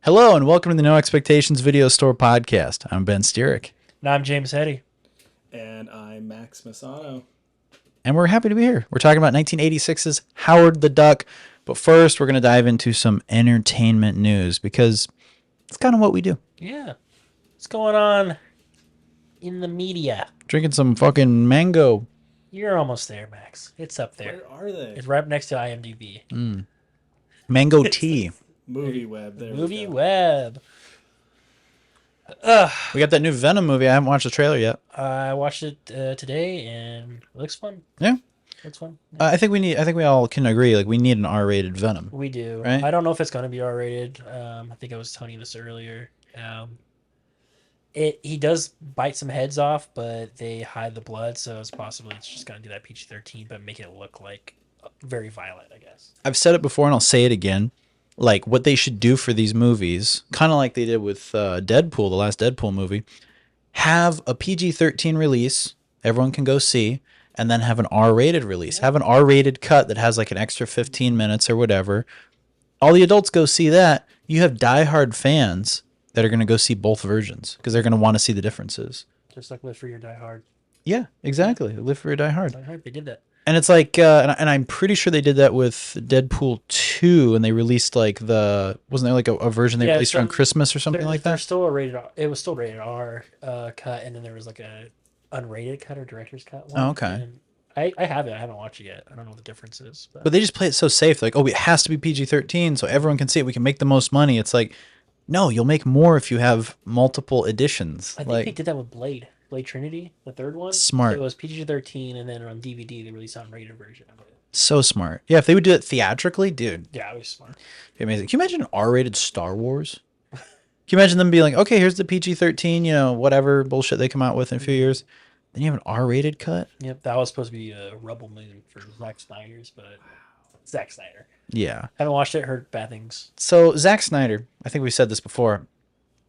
Hello and welcome to the No Expectations Video Store Podcast. I'm Ben Steerick. And I'm James Hetty. And I'm Max Masano. And we're happy to be here. We're talking about 1986's Howard the Duck. But first, we're going to dive into some entertainment news because it's kind of what we do. Yeah. What's going on in the media? Drinking some fucking mango. You're almost there, Max. It's up there. Where are they? It's right up next to IMDb. Mango tea. Movie Web. There Movie we go. Web. We got that new Venom movie. I haven't watched the trailer yet. I watched it today and it looks fun. Yeah. Looks fun. Yeah. I think we all can agree, like, we need an R-rated Venom. We do. Right? I don't know if it's going to be R-rated. I think I was telling you this earlier. He does bite some heads off, but they hide the blood, so it's possible it's just going to do that PG-13, but make it look like very violent, I guess. I've said it before and I'll say it again. Like, what they should do for these movies, kind of like they did with Deadpool, the last Deadpool movie, have a PG-13 release everyone can go see, and then have an R-rated release. Have an R-rated cut that has like an extra 15 minutes or whatever. All the adults go see that. You have diehard fans that are going to go see both versions because they're going to want to see the differences. Just like Live for Your Die Hard. Yeah, exactly. Live for your Die Hard. Die Hard, they did that. And it's like, and I'm pretty sure they did that with Deadpool 2, and they released like wasn't there like a version they released around Christmas or something like that? There's still a rated R, it was still rated R cut, and then there was like a unrated cut or director's cut one. Oh, okay. And I have it. I haven't watched it yet. I don't know what the difference is. But they just play it so safe. Like, oh, it has to be PG-13 so everyone can see it. We can make the most money. It's like, no, you'll make more if you have multiple editions. I think they did that with Blade Trinity, the third one. Smart. So it was PG-13, and then on DVD they released an unrated version of it. So smart. Yeah, if they would do it theatrically, dude. Yeah, it was smart. It'd be amazing. Can you imagine an R-rated Star Wars? Can you imagine them being like, okay, here's the PG-13, whatever bullshit they come out with in a few years. Then you have an R-rated cut? Yep, that was supposed to be a Rebel Moon for Zack Snyder's, but Zack Snyder. Yeah. Haven't watched it, heard bad things. So Zack Snyder, I think we said this before.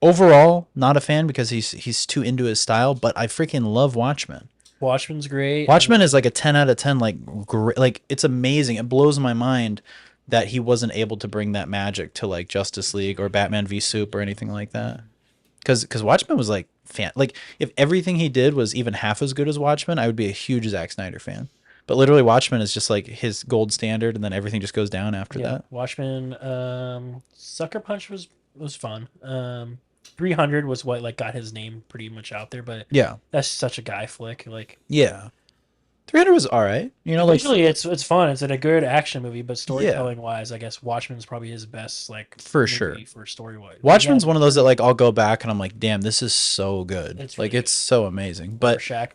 Overall, not a fan because he's too into his style, but I freaking love Watchmen. Watchmen's great. Watchmen is like a 10 out of 10, like great, like it's amazing. It blows my mind that he wasn't able to bring that magic to like Justice League or Batman v Soup or anything like that. Because Watchmen was like like if everything he did was even half as good as Watchmen, I would be a huge Zack Snyder fan. But literally, Watchmen is just like his gold standard, and then everything just goes down after that. Watchmen, Sucker Punch was fun. 300 was what like got his name pretty much out there, but Yeah, that's such a guy flick. Like, yeah. 300 was all right. Like usually it's fun. It's a good action movie, but storytelling wise, I guess Watchmen's probably his best like for sure for story wise. Watchmen's one of those that like I'll go back and I'm like, damn, this is so good. It's like really it's so amazing. But Shaq.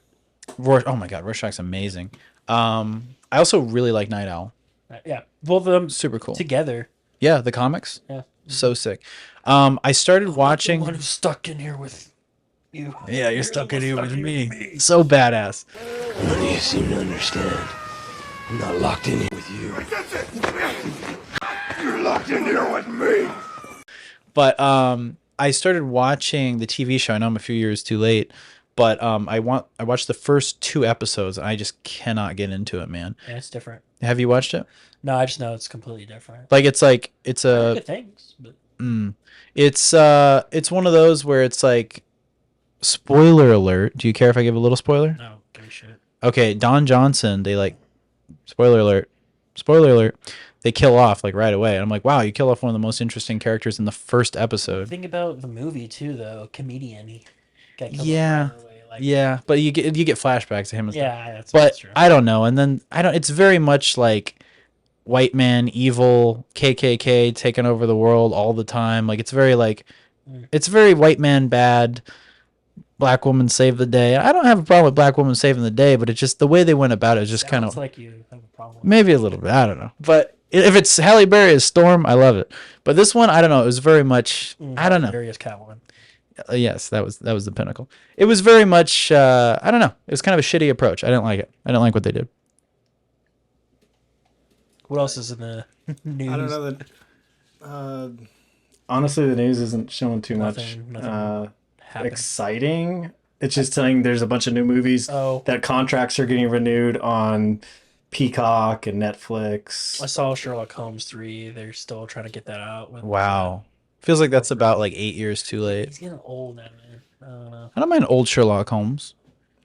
Oh my god, Rorschach's amazing. I also really like Night Owl. Yeah, both of them Super cool together. Yeah, the comics. Yeah, so sick. I started watching. The one who's stuck in here with you. Yeah, you're stuck in here with me. So badass. None of you seem to understand. I'm not locked in here with you. You're locked in here with me. But I started watching the TV show. I know I'm a few years too late, but I watched the first 2 episodes and I just cannot get into it, man. Yeah, it's different. Have you watched it? No, I just know it's completely different. Like it's a Good things, but it's one of those where it's like, spoiler alert. Do you care if I give a little spoiler? no, give me shit. Okay, Don Johnson, they like, spoiler alert, they kill off like right away. And I'm like, wow, you kill off one of the most interesting characters in the first episode. Think about the movie too, though. Comedian, he got killed Yeah. off right away. Like, Yeah, but you get flashbacks to him and stuff. yeah, But that's true. I don't know. And then it's very much like white man, evil, KKK taking over the world all the time. Like it's very it's very white man bad, black woman save the day. I don't have a problem with black woman saving the day, but it's just the way they went about it is just kind of like you have a problem. maybe a little bit. I don't know. But if it's Halle Berry as Storm, I love it. But this one, I don't know. It was very much, I don't know. Various Catwoman. Yes, that was the pinnacle. It was very much, I don't know. It was kind of a shitty approach. I didn't like it. I didn't like what they did. What else is in the news? I don't know that. Honestly, the news isn't showing too Nothing much happened. exciting. It's just telling there's a bunch of new movies that contracts are getting renewed on Peacock and Netflix. I saw Sherlock Holmes 3. They're still trying to get that out. Wow. Feels like that's about like 8 years too late. He's getting old now, man. I don't know. I don't mind old Sherlock Holmes.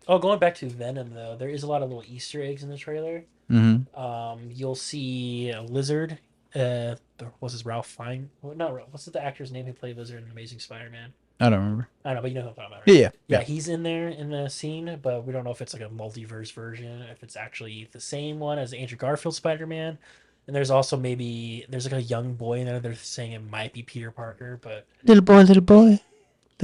Oh, going back to Venom though, there is a lot of little Easter eggs in the trailer. Mm-hmm. You'll see a Lizard. What's his Ralph Fine? Well, not Ralph. What's the actor's name who played Lizard in Amazing Spider-Man? I don't remember. I know, but you know who I'm talking about, right? Yeah. Yeah, he's in there in the scene, but we don't know if it's like a multiverse version, if it's actually the same one as Andrew Garfield Spider-Man. And there's also there's like a young boy in there. They're saying it might be Peter Parker, but Little boy. I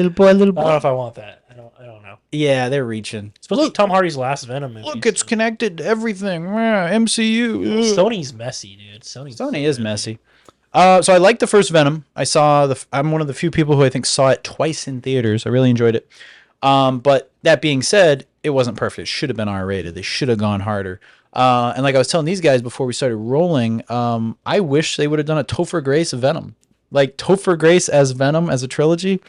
don't know if I want that. I don't know. Yeah, they're reaching. It's supposed to be Tom Hardy's last Venom movie. Look, it's connected to everything. MCU. Sony's messy, dude. Sony is messy. So I liked the first Venom. I'm one of the few people who I think saw it twice in theaters. I really enjoyed it. But that being said, it wasn't perfect. It should have been R-rated. They should have gone harder. And like I was telling these guys before we started rolling, I wish they would have done a Topher Grace Venom. Like Topher Grace as Venom as a trilogy.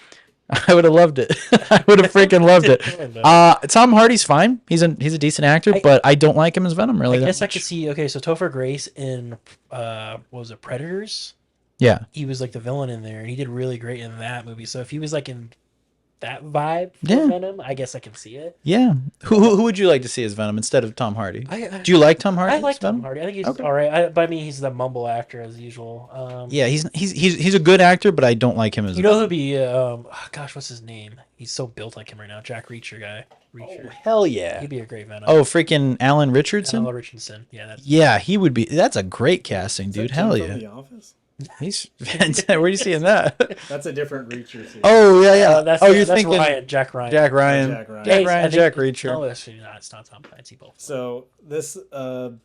I would have loved it. I would have freaking loved it. Tom Hardy's fine. He's a decent actor, but I don't like him as Venom really. I guess I could see. Okay, so Topher Grace in what was it, Predators? Yeah, he was like the villain in there, and he did really great in that movie. So if he was like in that vibe for Venom, I guess I can see it. Yeah. Who would you like to see as Venom instead of Tom Hardy? Do you like Tom Hardy? I like Tom Hardy. I think he's all right. But I mean, he's the mumble actor as usual. Yeah, he's a good actor, but I don't like him as. You know who'd be? Gosh, what's his name? He's so built like him right now. Jack Reacher guy. Reacher. Oh, hell yeah. He'd be a great Venom. Oh, freaking Alan Richardson. Alan Richardson. Yeah. Yeah, he would be. That's a great casting, dude. Hell yeah. The Office? He's where are you seeing that? That's a different Reacher scene. Oh yeah. You're thinking Jack Ryan. Jack Ryan. Jack Reacher. No, actually not. It's not Tom Clancy. Both. So this the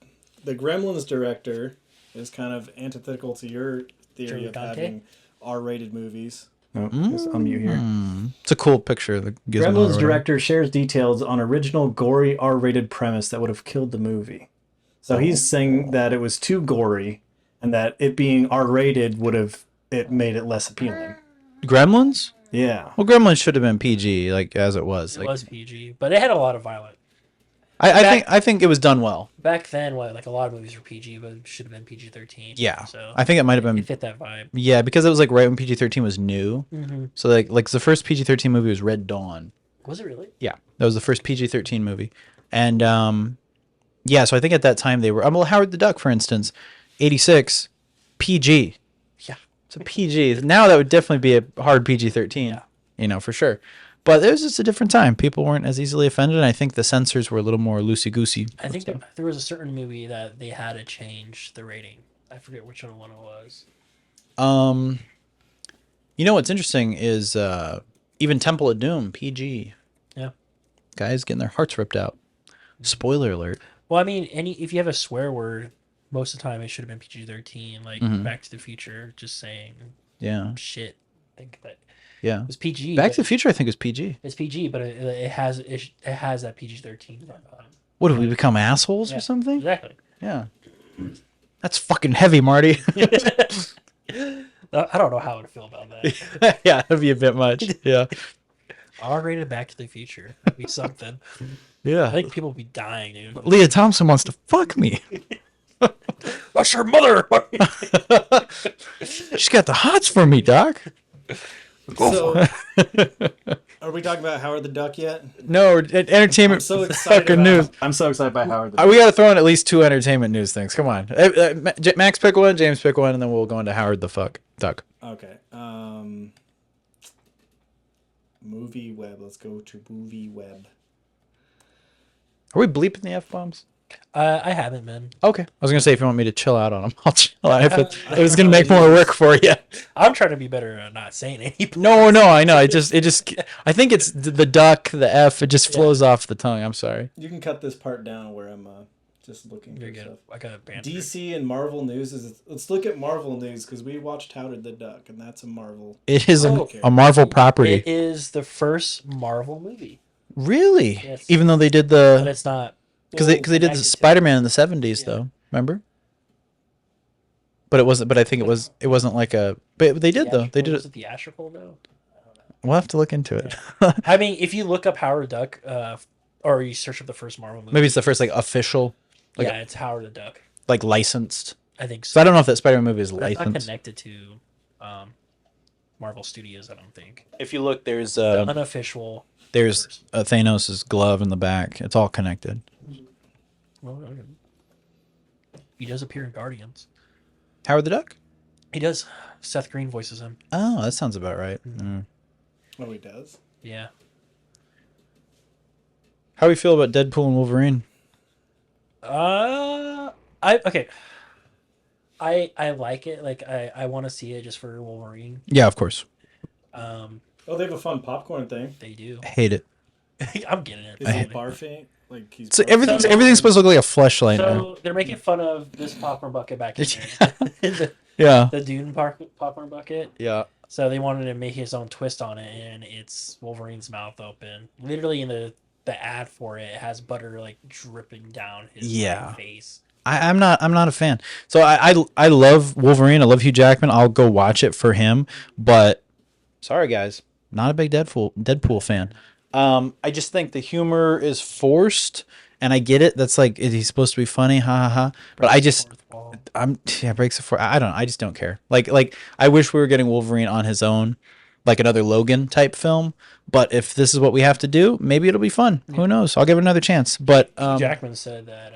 Gremlins director is kind of antithetical to your theory of having R-rated movies. Oh, just unmute here. It's a cool picture. The Gremlins director shares details on original gory R-rated premise that would have killed the movie. So he's saying that it was too gory, and that it being R-rated would have made it less appealing. Gremlins? Yeah. Well, Gremlins should have been PG, like as it was. It was PG, but it had a lot of violence. I think it was done well. Back then, like a lot of movies were PG, but it should have been PG-13. Yeah. So I think it might have been. It fit that vibe. Yeah, because it was like right when PG-13 was new. Mm-hmm. So like the first PG-13 movie was Red Dawn. Was it really? Yeah, that was the first PG-13 movie, and yeah. So I think at that time they were. Well, Howard the Duck, for instance. 86 PG. Yeah. So PG. Now that would definitely be a hard PG-13. Yeah. For sure. But it was just a different time. People weren't as easily offended, and I think the censors were a little more loosey-goosey. I think there was a certain movie that they had to change the rating. I forget which one it was. What's interesting is even Temple of Doom, PG. Yeah. Guys getting their hearts ripped out. Spoiler alert. Well, I mean, if you have a swear word, most of the time it should have been PG-13, like Back to the Future, just saying shit. I think that it was PG. Back to the Future, I think, is PG. It's PG, but it has that PG-13. What, have we become assholes or something? Exactly. Yeah. That's fucking heavy, Marty. I don't know how to feel about that. Yeah, that'd be a bit much. Yeah. R-rated Back to the Future would be something. Yeah. I think people would be dying, dude. Leah Thompson wants to fuck me. That's your mother. She's got the hots for me, Doc. So, are we talking about Howard the Duck yet? No, entertainment. I'm so excited. News. I'm so excited by Howard the Duck. We got to throw in at least 2 entertainment news things. Come on, Max pick one, James pick one, and then we'll go into Howard the Duck. Okay. Movie web. Let's go to movie web. Are we bleeping the F-bombs? I haven't been. Okay. I was gonna say if you want me to chill out on them, I'll chill out. If it was gonna make more work for you. I'm trying to be better at not saying any. No, I know. I think it's the duck, the F. It just flows off the tongue. I'm sorry. You can cut this part down where I'm just looking for stuff. I got a band. DC and Marvel news let's look at Marvel news because we watched Howard the Duck and that's a Marvel. It is a Marvel property. It is the first Marvel movie. Really? Yes. Even though they did but it's not. because they did the Spider-Man in the 70s though. Remember? But it wasn't. But I think it wasn't like a. But they did though. They did was it. it theatrical though? We'll have to look into it. I mean, if you look up Howard the Duck, or you search up the first Marvel movie, Maybe it's the first like official. Like, it's Howard the Duck. Like licensed. I think so. So I don't know if that Spider-Man movie is But it's licensed. not connected to Marvel Studios. I don't think If you look, there's unofficial. Thanos' glove in the back. It's all connected. Well, he does appear in Guardians. Howard the Duck? He does. Seth Green voices him. Oh, that sounds about right. Mm. Oh, he does? Yeah. How do you feel about Deadpool and Wolverine? I like it. Like I want to see it just for Wolverine. Yeah, of course. Oh, they have a fun popcorn thing. They do. I hate it. I'm getting it. Is he barfing? Like he's So barfing? everything's supposed to look like a fleshlight now. So they're making fun of this popcorn bucket back in there. Yeah. The Dune popcorn bucket. Yeah. So they wanted to make his own twist on it, and it's Wolverine's mouth open. Literally in the ad for it has butter like dripping down his face. I'm not a fan. So I love Wolverine. I love Hugh Jackman. I'll go watch it for him. But sorry guys, not a big Deadpool fan. I just think the humor is forced, and I get it. That's like he's supposed to be funny, ha ha ha. But I just breaks the fourth. I don't. I just don't care. Like I wish we were getting Wolverine on his own, like another Logan type film. But if this is what we have to do, maybe it'll be fun. Yeah. Who knows? I'll give it another chance. But Jackman said that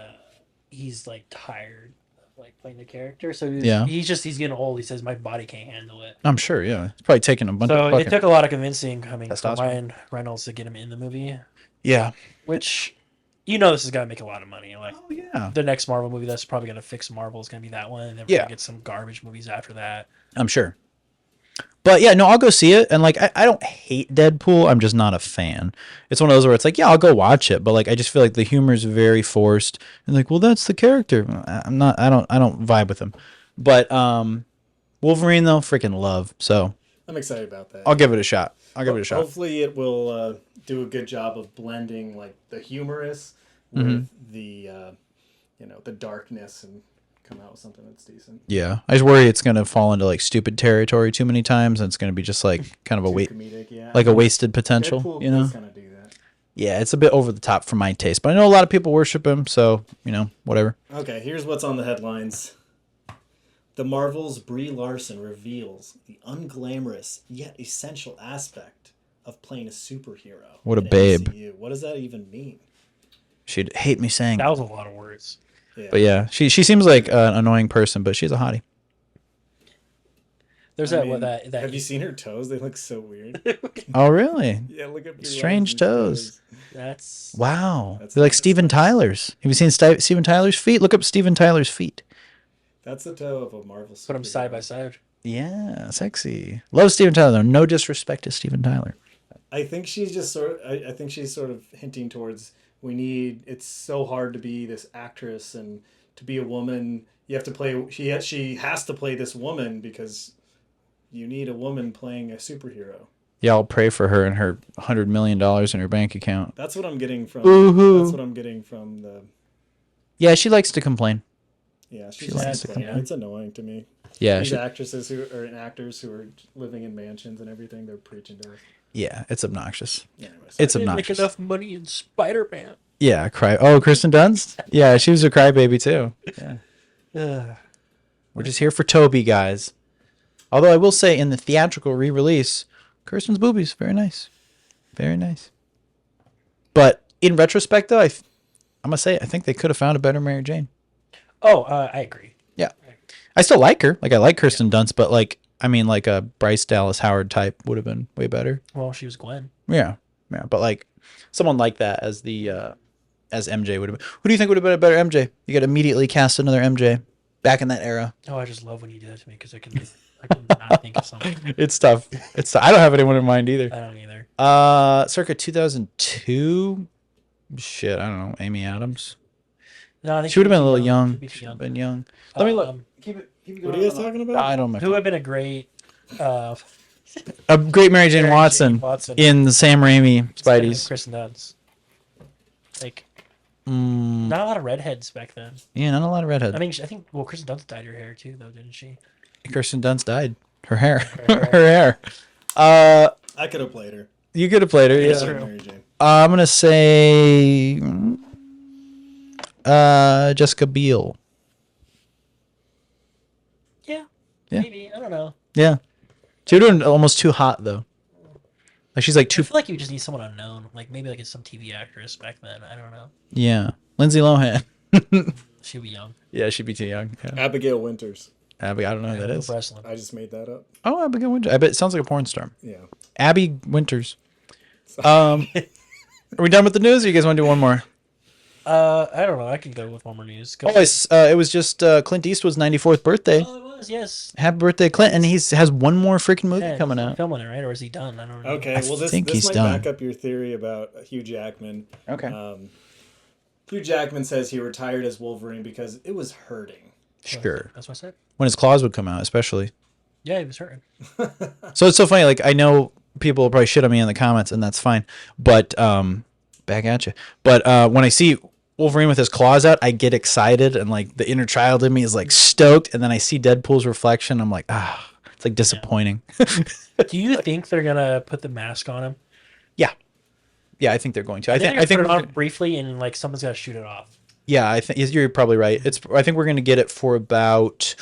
he's like tired of like playing the character. So he's getting old. He says my body can't handle it. I'm sure. Yeah, it's probably taking a bunch. So of it took a lot of convincing coming from Ryan Reynolds to get him in the movie. Yeah, which this is gonna make a lot of money. Like, oh yeah, the next Marvel movie that's probably gonna fix Marvel is gonna be that one, and then we're gonna get some garbage movies after that. I'm sure. But yeah, no, I'll go see it. And like, I don't hate Deadpool. I'm just not a fan. It's one of those where it's like, yeah, I'll go watch it. But like, I just feel like the humor is very forced. And like, well, that's the character. I don't vibe with him. But Wolverine though, freaking love. So I'm excited about that. I'll give it a shot. Hopefully it will do a good job of blending like the humorous with the the darkness and come out with something that's decent. Yeah, I just worry it's gonna fall into like stupid territory too many times, and it's gonna be just like kind of a comedic, like a wasted potential. Deadpool kind of do that. Yeah, it's a bit over the top for my taste, but I know a lot of people worship him, so whatever. Okay, here's what's on the headlines. The Marvel's Brie Larson reveals the unglamorous yet essential aspect of playing a superhero. What a babe! MCU. What does that even mean? She'd hate me saying that was a lot of words. Yeah. But yeah, she seems like an annoying person, but she's a hottie. There's that. Have you seen her toes? They look so weird. Oh really? Yeah, look at strange toes. That's wow. They're like Steven Tyler's. Have you seen Steven Tyler's feet? Look up Steven Tyler's feet. That's the toe of a Marvel. Put them side by side. Yeah, sexy. Love Steven Tyler though. No disrespect to Steven Tyler. I think she's just I think she's sort of hinting towards. It's so hard to be this actress and to be a woman. You have to play. She has to play this woman because you need a woman playing a superhero. Yeah, I'll pray for her and her $100 million in her bank account. That's what I'm getting from. Ooh-hoo. That's what I'm getting from the. Yeah, she likes to complain. Yeah, she likes to complain. It's annoying to me. Yeah, these actors who are living in mansions and everything, they're preaching to us. Yeah, it's obnoxious. Anyways, it's obnoxious. Make enough money in Spider-Man. Yeah, Kristen Dunst? Yeah, she was a crybaby too. Yeah. We're just here for Toby, guys. Although I will say in the theatrical re-release, Kirsten's boobies, very nice. Very nice. But in retrospect though, I'm going to say I think they could have found a better Mary Jane. Oh, I agree. Yeah. I still like her. Like I like Kirsten Dunst, but like a Bryce Dallas Howard type would have been way better. Well, she was Gwen. Yeah. But like someone like that as as MJ would have been. Who do you think would have been a better MJ? You got to immediately cast another MJ back in that era. Oh, I just love when you do that to me because I can not think of something. It's tough. I don't have anyone in mind either. I don't either. Circa 2002. Shit, I don't know. Amy Adams. No, I think she would have been a little young. She should have been young. Let me look. Keep it going. What are you guys talking about? I don't know. Who would have been a great Mary Jane Watson in the Sam Raimi Spideys. Kristen Dunst. Like, not a lot of redheads back then. Yeah, not a lot of redheads. I mean, I think Kristen Dunst dyed her hair too, though, didn't she? Kirsten Dunst dyed her hair. Her hair. I could have played her. You could have played her. That's Yeah. true. Mary Jane. I'm gonna say Jessica Biel. Yeah. Yeah. Maybe. I don't know. Yeah. She was doing almost too hot though. Like she's like I too. feel like you just need someone unknown, like maybe like some TV actress back then. I don't know. Yeah, Lindsay Lohan. She'd be young. Yeah, she'd be too young. Yeah. Abigail Winters. Abby, I don't know who that Pro is. wrestling. I just made that up. Oh, Abigail Winters. I bet it sounds like a porn star. Yeah. Abby Winters. Are we done with the news? Or you guys want to do one more? I don't know. I can go with one more news. Go. It was just Clint Eastwood's 94th birthday. Oh, it was, yes. Happy birthday, Clint! And he has one more freaking movie Yeah, coming he's out. filming it, right? Or is he done? I don't know. Okay, well, think this he's might done. back up your theory about Hugh Jackman. Okay, Hugh Jackman says he retired as Wolverine because it was hurting. sure. That's what I said. When his claws would come out, especially. Yeah, he was hurting. So it's so funny. Like I know people will probably shit on me in the comments, and that's fine. But back at you. But when I see Wolverine with his claws out, I get excited, and like the inner child in me is like stoked. And then I see Deadpool's reflection, I'm like, it's like disappointing. Do you think they're gonna put the mask on him? Yeah, I think they're going to. I think think put it we're- on briefly, and like someone's gotta shoot it off. Yeah, I think you're probably right. I think we're going to get it for about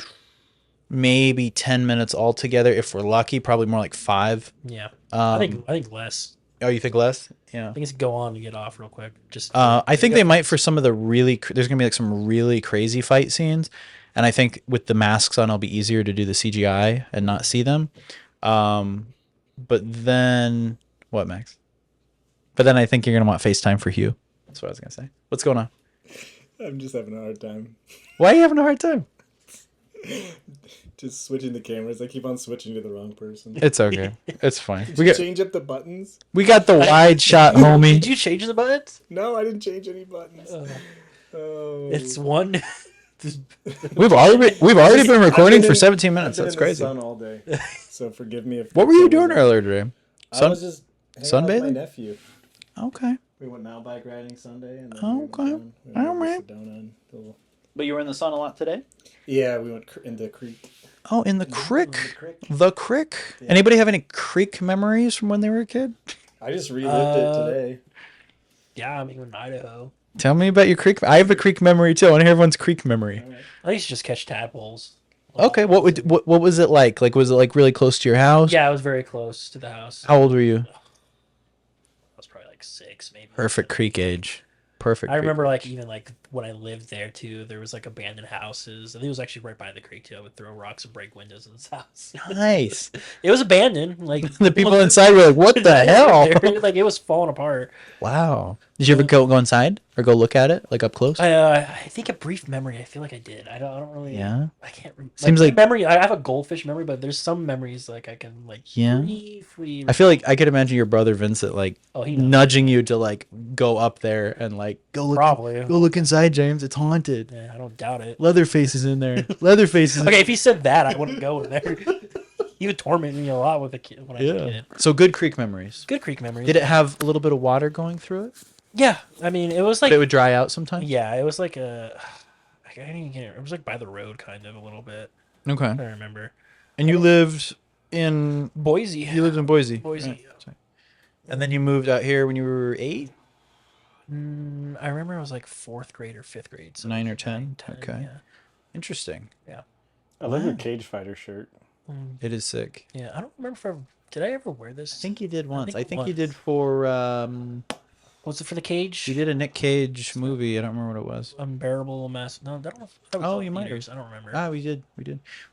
maybe 10 minutes altogether if we're lucky. Probably more like 5. Yeah, I think less. Oh, you think less? Yeah. I think it's go on to get off real quick. Just I think they might for some of the there's going to be like some really crazy fight scenes, and I think with the masks on, it'll be easier to do the CGI and not see them. But then what, Max? But then I think you're going to want FaceTime for Hugh. That's what I was going to say. What's going on? I'm just having a hard time. Why are you having a hard time? Just switching the cameras. I keep on switching to the wrong person. It's okay. It's fine. Did you change up the buttons? We got the wide shot, homie. Did you change the buttons? No, I didn't change any buttons. Oh. It's one. We've already been recording I've been for in- 17 minutes. I've been That's in the crazy. sun all day. So forgive me if. What were you doing earlier today? I was just hanging out with my sunbathing? nephew. Okay. We went mountain bike riding Sunday, and then Oh, we went okay. down- we went All over right. Sedona and But you were in the sun a lot today? Yeah, we went in the creek. Oh, in the creek. creek. The creek. Anybody have any creek memories from when they were a kid? I just relived it today. Yeah, I'm in Idaho. Tell me about your creek. I have a creek memory too. I want to hear everyone's creek memory. I used to just catch tadpoles. Okay, what was it like? Like, was it like really close to your house? Yeah, I was very close to the house. How old were you? I was probably like 6, maybe. Perfect creek age. Perfect. I creek remember age. like even like when I lived there too, there was like abandoned houses. I think it was actually right by the creek too. I would throw rocks and break windows in this house. Nice. It was abandoned. Like The people inside were like, "What the hell?" Like it was falling apart. Wow. Did you ever go inside or go look at it like up close? I think a brief memory. I feel like I did. I don't really. Yeah? I can't. Seems like- memory. I have a goldfish memory, but there's some memories like I can like Yeah. briefly. I feel like I could imagine your brother Vincent like Oh, he knows. nudging you to like go up there and like go look inside, James. It's haunted. Yeah, I don't doubt it. Leatherface is in there. Leatherface is Okay, if he said that, I wouldn't go in there. He would torment me a lot with a kid when I was a Yeah. kid. So good creek memories. Good creek memories. Did it have a little bit of water going through it? Yeah, I mean, it was like But it would dry out sometimes? yeah, it was like a. I can't even get it. It was like by the road, kind of a little bit. Okay. I don't remember. And you lived in Boise. Boise. Boise. Right. Sorry. And then you moved out here when you were 8, I remember it was like 4th grade or 5th grade. So 9 or 10. 10, Okay. Yeah. Interesting. I love your cage fighter shirt. It is sick. Yeah, I don't remember if did I ever wear this? I think you did once. I think think you once. did for Was it for the cage? you did a Nick Cage movie. I don't remember what it was. Unbearable mass. No, I don't know. That was Oh, in you might have. theaters. I don't remember. Ah, we did.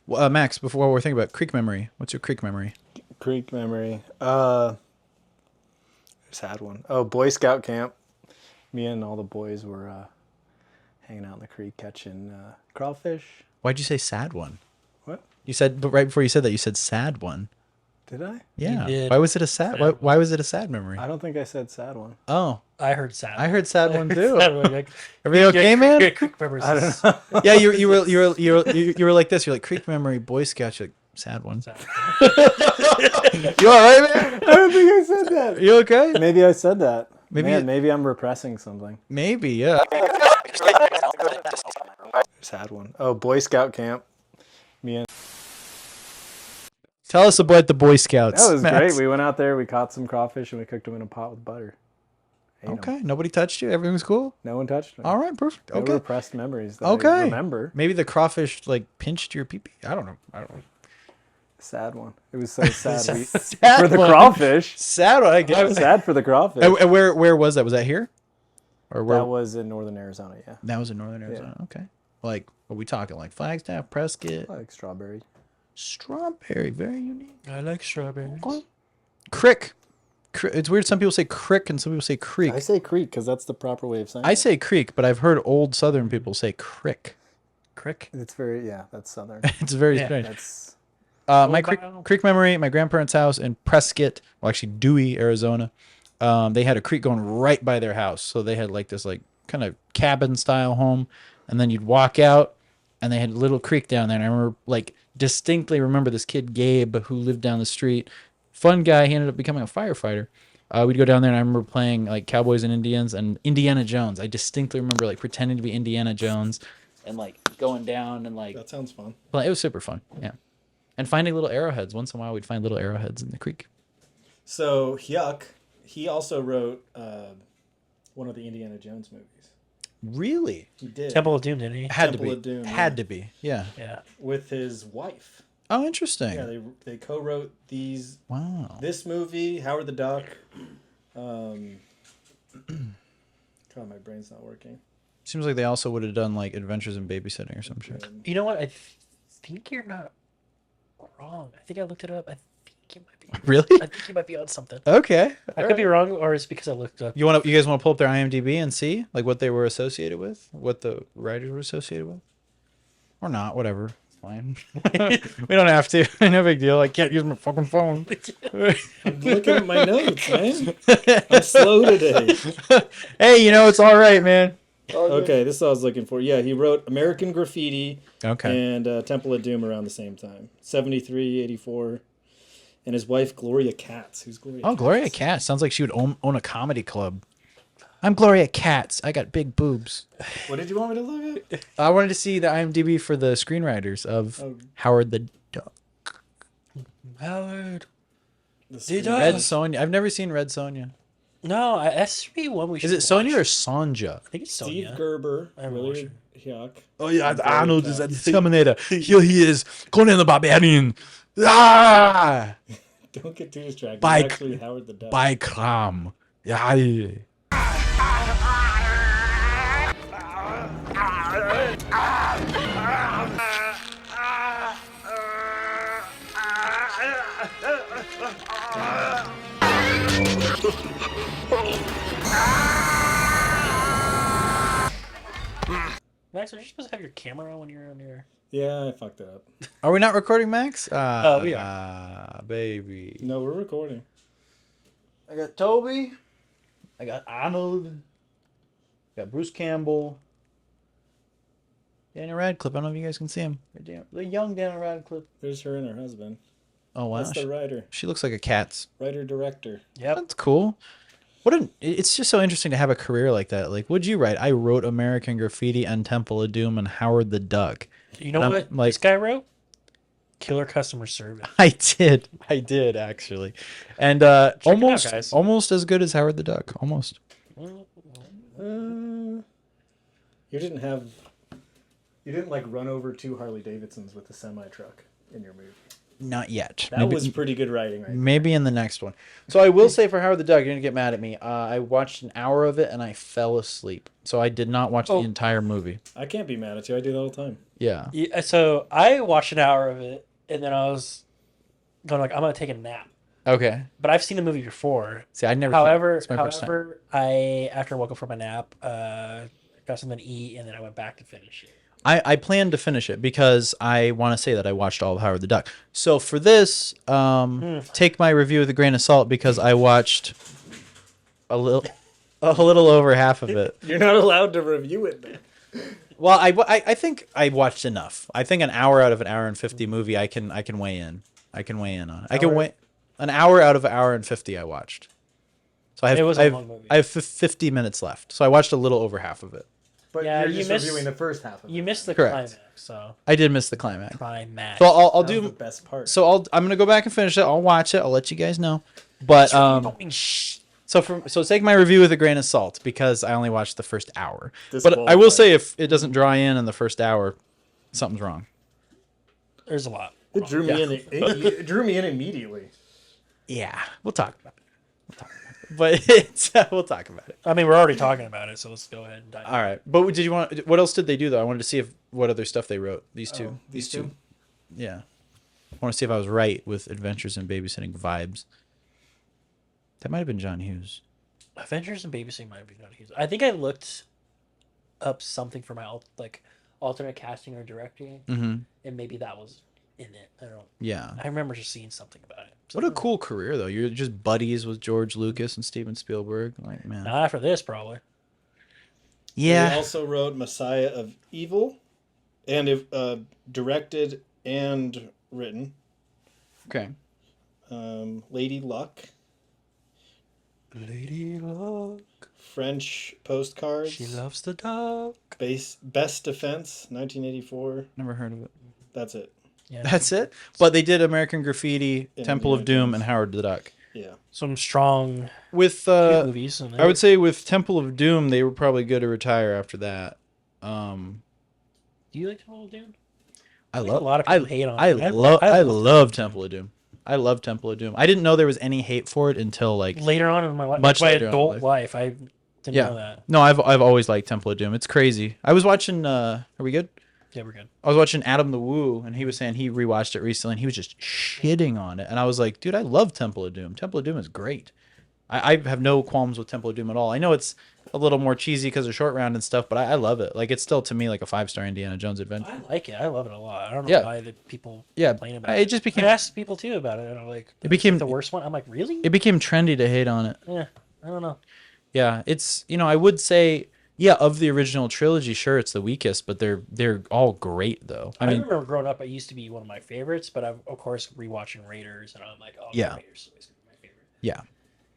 Well, Max, before we're thinking about creek memory, what's your creek memory? Creek memory. Just had one. Oh, Boy Scout camp. Me and all the boys were hanging out in the creek catching crawfish. Why'd you say sad one? What? You said, but right before you said that, you said sad one. Did I? Yeah. did. Why was it a sad? Why was it a sad memory? I don't think I said sad one. Oh, I heard sad. I heard sad one too. Sad one, like, Everything okay, man? yeah, creek memories. I don't know. Yeah, you were like this. You're like creek memory, Boy Scout. You're like sad one. Sad. You all right, man? I don't think I said that. You okay? Maybe I said that. Maybe Man, it- maybe I'm repressing something. Maybe, yeah. Sad one. Oh, Boy Scout camp. Me and Tell us about the Boy Scouts. that was Max. great. We went out there. We caught some crawfish and we cooked them in a pot with butter. Ate 'em. Okay, nobody touched you. Everything was cool. No one touched me. All right, perfect. No Okay. Sad one. It was so sad. Sad For the one. crawfish. Sad one, I guess. Sad for the crawfish. And where was that? Was that here? Or where? That was in northern Arizona, yeah. That was in northern Arizona. Okay. Like, are we talking like Flagstaff, Prescott? Like strawberry. Strawberry, very unique. I like strawberries. Crick. It's weird. Some people say crick and some people say creek. I say creek because that's the proper way of saying it. I say creek, but I've heard old Southern people say crick. Crick. It's very, that's southern. It's very Yeah. strange. That's My creek memory, my grandparents' house in Prescott, well, actually Dewey, Arizona. They had a creek going right by their house, so they had like this like kind of cabin style home, and then you'd walk out, and they had a little creek down there. And I remember distinctly remember this kid Gabe who lived down the street, fun guy. He ended up becoming a firefighter. We'd go down there, and I remember playing like Cowboys and Indians and Indiana Jones. I distinctly remember like pretending to be Indiana Jones, and like going down and like that sounds fun. well, it was super fun, yeah. And finding little arrowheads. Once in a while, we'd find little arrowheads in the creek. So Hyuk, he also wrote one of the Indiana Jones movies. Really? He did. Temple of Doom, didn't he? Had Temple to of be. Doom, Had yeah. to be. Yeah. Yeah. With his wife. Oh, interesting. Yeah, they co-wrote Wow. this movie, Howard the Duck. God, my brain's not working. Seems like they also would have done like Adventures in Babysitting or some shit. You know what? I think you're not wrong. I think I looked it up. I think you might be. Really? I think you might be on something. Okay. I could be wrong, or it's because I looked up. You guys want to pull up their IMDb and see like what they were associated with, what the writers were associated with, or not? Whatever. It's fine. We don't have to. No big deal. I can't use my fucking phone. I'm looking at my notes, man. I'm slow today. Hey, it's all right, man. Okay, this is what I was looking for. Yeah, he wrote American Graffiti Okay. and Temple of Doom around the same time. 73, 84. And his wife, Gloria Katz. Who's Gloria Oh, Katz? Gloria Katz sounds like she would own a comedy club. I'm Gloria Katz. I got big boobs. What did you want me to look at? I wanted to see the IMDb for the screenwriters of Howard the Duck. Howard. The Red Sonja. I've never seen Red Sonja. No, that should be one we should. Is it Sonya or Sonja? I think it's Steve Sonya. Gerber, I haven't William Hyuk. Oh yeah, Gloria Arnold is Katz. the Terminator. Here he is, Conan the Barbarian. Ah, Don't get too distracted. By- It's actually Howard the Duck. by Kram. Yeah. Max, are you supposed to have your camera on when you're on your? Yeah, I fucked it up. Are we not recording, Max? We are. Baby. No, we're recording. I got Toby. I got Arnold. I got Bruce Campbell. Daniel Radcliffe. I don't know if you guys can see him. The young Daniel Radcliffe. There's her and her husband. Oh wow, That's the writer. she looks like a cat's. Writer-director. Yep. That's cool. It's just so interesting to have a career like that. Like, what'd you write? I wrote American Graffiti and Temple of Doom and Howard the Duck. You know I'm what like- this guy wrote? Killer customer service. I did actually, and it out, almost guys. almost as good as Howard the Duck. Almost. You didn't like run over two Harley Davidsons with a semi-truck in your movie. Not yet. That was pretty good writing, right? Maybe in the next one. So I will say for Howard the Duck, you're gonna get mad at me. I watched an hour of it and I fell asleep. So I did not watch the entire movie. I can't be mad at you. I do that all the time. Yeah. Yeah, so I watched an hour of it, and then I was going like, I'm gonna take a nap. Okay. But I've seen the movie before. See, I never. However, it's my first time. I after I woke up from my nap, got something to eat, and then I went back to finish it. I plan to finish it because I want to say that I watched all of Howard the Duck. So for this, take my review with a grain of salt because I watched a little over half of it. You're not allowed to review it, man. Well, I think I watched enough. I think an hour out of an hour and 50 movie, I can weigh in. I can weigh in on it. I can weigh an hour out of an hour and 50 I watched. So It was a long movie. I have 50 minutes left. So I watched a little over half of it. But Yeah, you're you just missed- reviewing the first half of it. You missed the Correct. climax, so I did miss the climax. climax. So I'll That was the do. best part. So I'm gonna go back and finish it. I'll watch it. I'll let you guys know. But so take my review with a grain of salt because I only watched the first hour. But I will say if it doesn't draw in the first hour, something's wrong. There's a lot. It drew me in. It drew me in immediately. Yeah, we'll talk about it. But it's, we'll talk about it. I mean, we're already talking about it, so let's go ahead and dive. All right. But did you want? What else did they do though? I wanted to see what other stuff they wrote. These two. These two? Yeah. I want to see if I was right with Adventures in Babysitting vibes. That might have been John Hughes. Adventures in Babysitting might be not huge. I think I looked up something for my alternate casting or directing, and maybe that was in it. I don't. Yeah. I remember just seeing something about it. So, What a cool career though. You're just buddies with George Lucas and Steven Spielberg. Like, man. Not after this, probably. Yeah. He also wrote Messiah of Evil, and directed and written. Okay. Lady Luck. Lady Luck. French Postcards. She loves the dog. Best Defense, 1984. Never heard of it. That's it. Yeah. That's it. But they did American Graffiti, And Temple of Indiana Doom, Jones. and Howard the Duck. Yeah. Some strong With movies. In there. I would say with Temple of Doom, they were probably good to retire after that. Do you like Temple of Doom? I think love a lot of people hate on it. I love Temple of Doom. I love Temple of Doom. I didn't know there was any hate for it until like Later on in my life, Much my later on in adult life. life, I didn't Yeah. know that. No, I've always liked Temple of Doom. It's crazy. I was watching are we good? Yeah, we're good. I was watching Adam the Woo, and he was saying he rewatched it recently, and he was just shitting on it. And I was like, dude, I love Temple of Doom. Temple of Doom is great. I have no qualms with Temple of Doom at all. I know it's a little more cheesy because of Short Round and stuff, but I love it. Like, it's still, to me, like a 5-star Indiana Jones adventure. I like it. I love it a lot. I don't know Yeah. why the people Yeah, complain about it it. just became- I asked people too about it, and I'm like, It became- the worst one. I'm like, really? It became trendy to hate on it. Yeah, I don't know. Yeah, it's, I would say, yeah, of the original trilogy, sure, it's the weakest, but they're all great, though. I I mean, remember growing up, it used to be one of my favorites, but I'm of course rewatching Raiders, and I'm like, oh, Yeah. Raiders is always gonna be my favorite. yeah.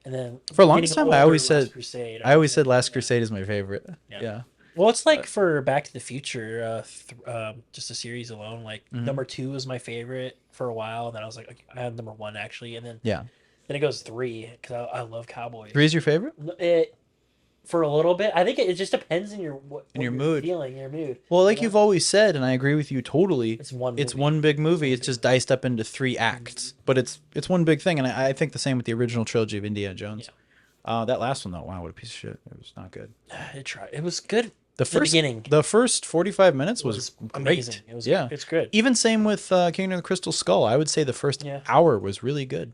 And then For a long getting time, older, I always Last said, Crusade. Last Crusade is my favorite. Yeah. Yeah. Well, it's like for Back to the Future, just a series alone. Like Mm-hmm. number 2 was my favorite for a while. And then I was like, I had number 1 actually, and then Yeah. it goes 3 because I love cowboys. 3 is your favorite? It for a little bit. I think it just depends on your what your you're mood. feeling, your mood. Well, like You know? you've always said, and I agree with you totally. It's one. It's movie. one big movie. It's just diced up into 3 acts, but it's one big thing, and I think the same with the original trilogy of Indiana Jones. That last one though, wow, what a piece of shit! It was not good. It tried. It was good. The first beginning the first 45 minutes was great. amazing. It was Yeah. It's good. Even same with Kingdom of the Crystal Skull. I would say the first Yeah. hour was really good,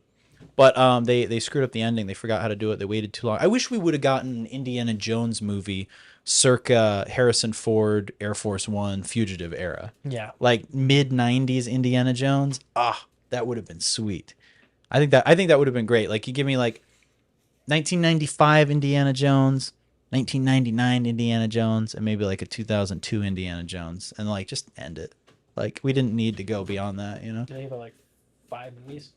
but they screwed up the ending. They forgot how to do it. They waited too long. I wish we would have gotten an Indiana Jones movie, circa Harrison Ford, Air Force One, Fugitive era. Yeah. Like mid 90s Indiana Jones. That would have been sweet. I think that would have been great. Like you give me like 1995 Indiana Jones, 1999 Indiana Jones, and maybe like a 2002 Indiana Jones, and like just end it. Like we didn't need to go beyond that, I think about like 5 movies.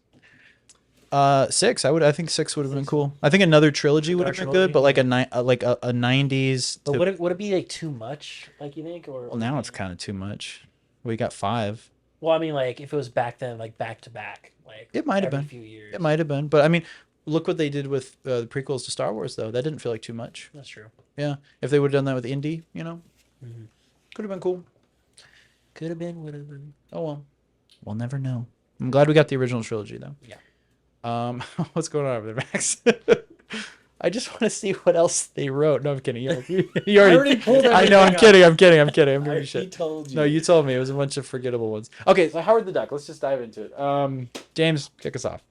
6. I think 6 would have been cool. I think another trilogy would have been good, but like a 90s. But to- would it be like too much? Like you think, or well, now it's kind of too much. We got 5. Well, I mean, like if it was back then, like back to back, like It might have every been. few years. It might have been, but I mean, look what they did with the prequels to Star Wars, though. That didn't feel like too much. That's true. Yeah, if they would have done that with Indy, Mm-hmm. could have been cool. Could have been, would have been. Oh well, we'll never know. I'm glad we got the original trilogy, though. Yeah. What's going on over there, Max? I just want to see what else they wrote. No, I'm kidding. You already pulled I know. I'm everything up. kidding. I'm doing He shit. told you. No, you told me it was a bunch of forgettable ones. Okay, so Howard the Duck. Let's just dive into it. James, kick us off.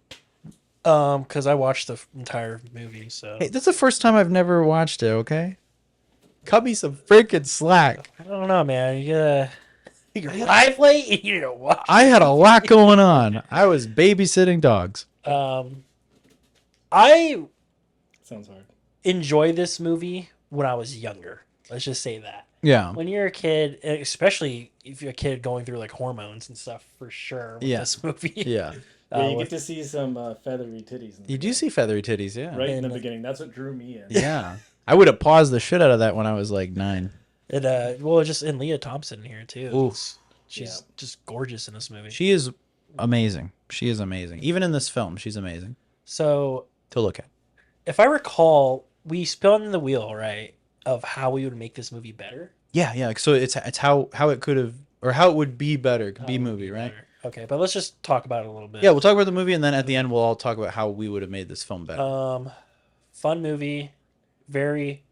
Because I watched the entire movie, so Hey, this is the first time I've never watched it. Okay, cut me some freaking slack. I don't know, man. You're live late. You know what? I had a lot going on. I was babysitting dogs. I Sounds hard. enjoy this movie when I was younger. Let's just say that. Yeah. When you're a kid, especially if you're a kid going through like hormones and stuff, for sure. With Yeah. This movie. Yeah. Yeah, you with- get to see some feathery titties. In the You do beginning. see feathery titties, yeah. right in the And- beginning. That's what drew me in. Yeah. I would have paused the shit out of that when I was like 9. well, just in Lea Thompson here too. Ooh. She's just gorgeous in this movie. She is amazing. She is amazing. Even in this film, she's amazing So to look at. if I recall, we spun the wheel, right, of how we would make this movie better. Yeah, yeah. So it's how it could have, or how it would be better, How B it would movie, be right? better. Okay, but let's just talk about it a little bit. Yeah, we'll talk about the movie, and then at the end, we'll all talk about how we would have made this film better. Fun movie, very,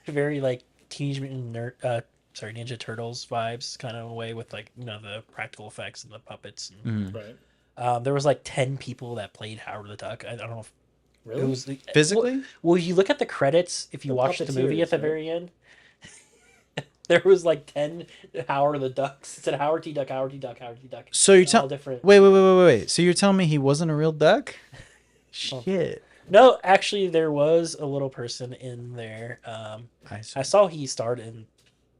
very like Teenage Mutant Ninja Turtles vibes, kind of a way with like the practical effects and the puppets. And, Right. there was like 10 people that played Howard the Duck. I don't know if Really? it was Physically? Well, you look at the credits if you The watch the movie at the puppeteers, right? very end. There was like 10 Howard the Ducks. It said Howard T. Duck, Howard T. Duck, Howard T. Duck. So you're all telling different. wait. So you're telling me he wasn't a real duck? Shit. No, actually, there was a little person in there. I I saw he starred in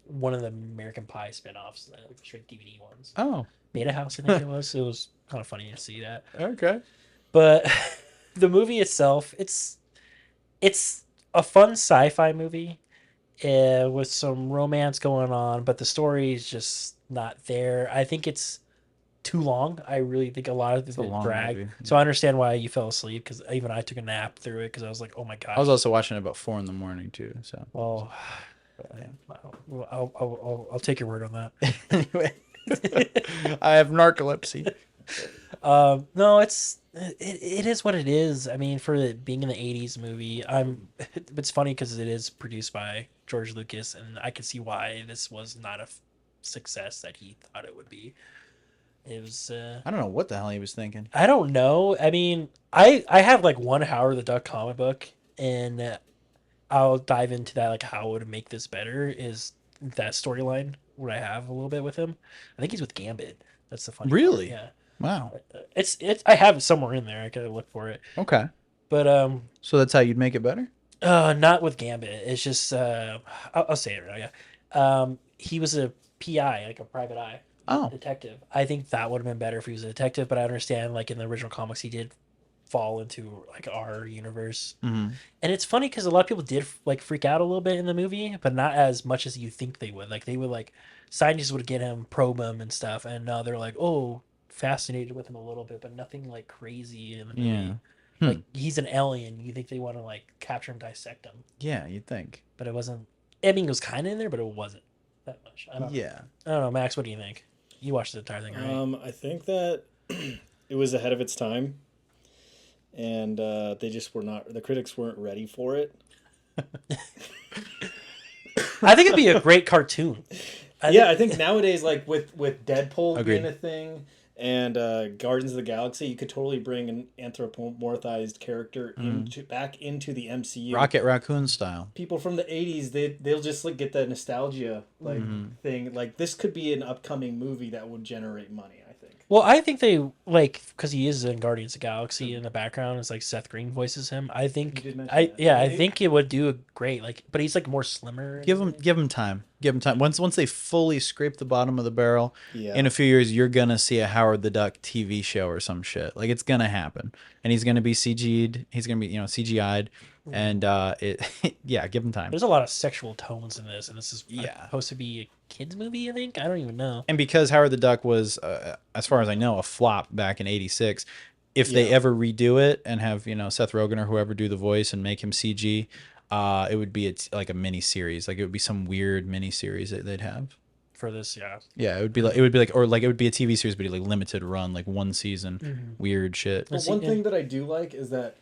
one of the American Pie spinoffs, like straight DVD ones. Oh, Beta House, I think it was. It was kind of funny to see that. okay. But the movie itself, it's a fun sci-fi movie with some romance going on, but the story is just not there. I think it's too long. I really think a lot of a it long dragged. movie. So I understand why you fell asleep, because even I took a nap through it because I was like, oh my gosh. I was also watching it about 4 a.m. too. So Well, I'll take your word on that. anyway, I have narcolepsy. No, it is what it is. I mean, for it being in the '80s movie, it's funny because it is produced by George Lucas, and I can see why this was not a success that he thought it would be. It was. I don't know what the hell he was thinking. I don't know. I mean, I have like one Howard the Duck comic book, and I'll dive into that, like how would make this better is that storyline what I have a little bit with him. I think he's with Gambit. That's the funny part. Really? Yeah. Wow. It's I have it somewhere in there. I gotta look for it. Okay. But So that's how you'd make it better? not with Gambit. It's just I'll say it right now. Yeah. He was a PI, like a private eye. Oh. Detective. I think that would have been better if he was a detective, but I understand like in the original comics he did fall into like our universe. Mm-hmm. And it's funny because a lot of people did like freak out a little bit in the movie, but not as much as you think they would. Like they would like scientists would get him, probe him and stuff, and now they're like, oh, fascinated with him a little bit, but nothing like crazy in the movie. Yeah. Like he's an alien. You think they want to like capture him, dissect him, Yeah, you'd think. but it wasn't. I mean, it was kind of in there, but it wasn't that much. I don't know, Max. What do you think? You watched the entire thing, right? I think that it was ahead of its time, and they just were not. The critics weren't ready for it. I think it'd be a great cartoon. I think nowadays, like with Deadpool Agreed. being a thing, and Guardians of the Galaxy, you could totally bring an anthropomorphized character back into the MCU. Rocket Raccoon style. People from the 80s, they'll just like get that nostalgia thing. Like this could be an upcoming movie that would generate money, I think. Well, I think they like because he is in Guardians of the Galaxy in the background. It's like Seth Green voices him. I think You did mention that. I think it would do a great like, but he's like more slimmer. Give him time. Give him time. Once they fully scrape the bottom of the barrel, Yeah. in a few years you're gonna see a Howard the Duck TV show or some shit. Like it's gonna happen, and he's gonna be CG'd. He's gonna be CGI'd, and yeah, give him time. There's a lot of sexual tones in this, and this is Yeah. supposed to be a kids movie. I think I don't even know. And because Howard the Duck was, as far as I know, a flop back in '86, if they ever redo it and have Seth Rogen or whoever do the voice and make him CG, it would be like a mini series. Like it would be some weird mini series that they'd have. For this, yeah. Yeah, it would be like it would be a TV series, but like limited run, like one season, weird shit. But one thing that I do like is that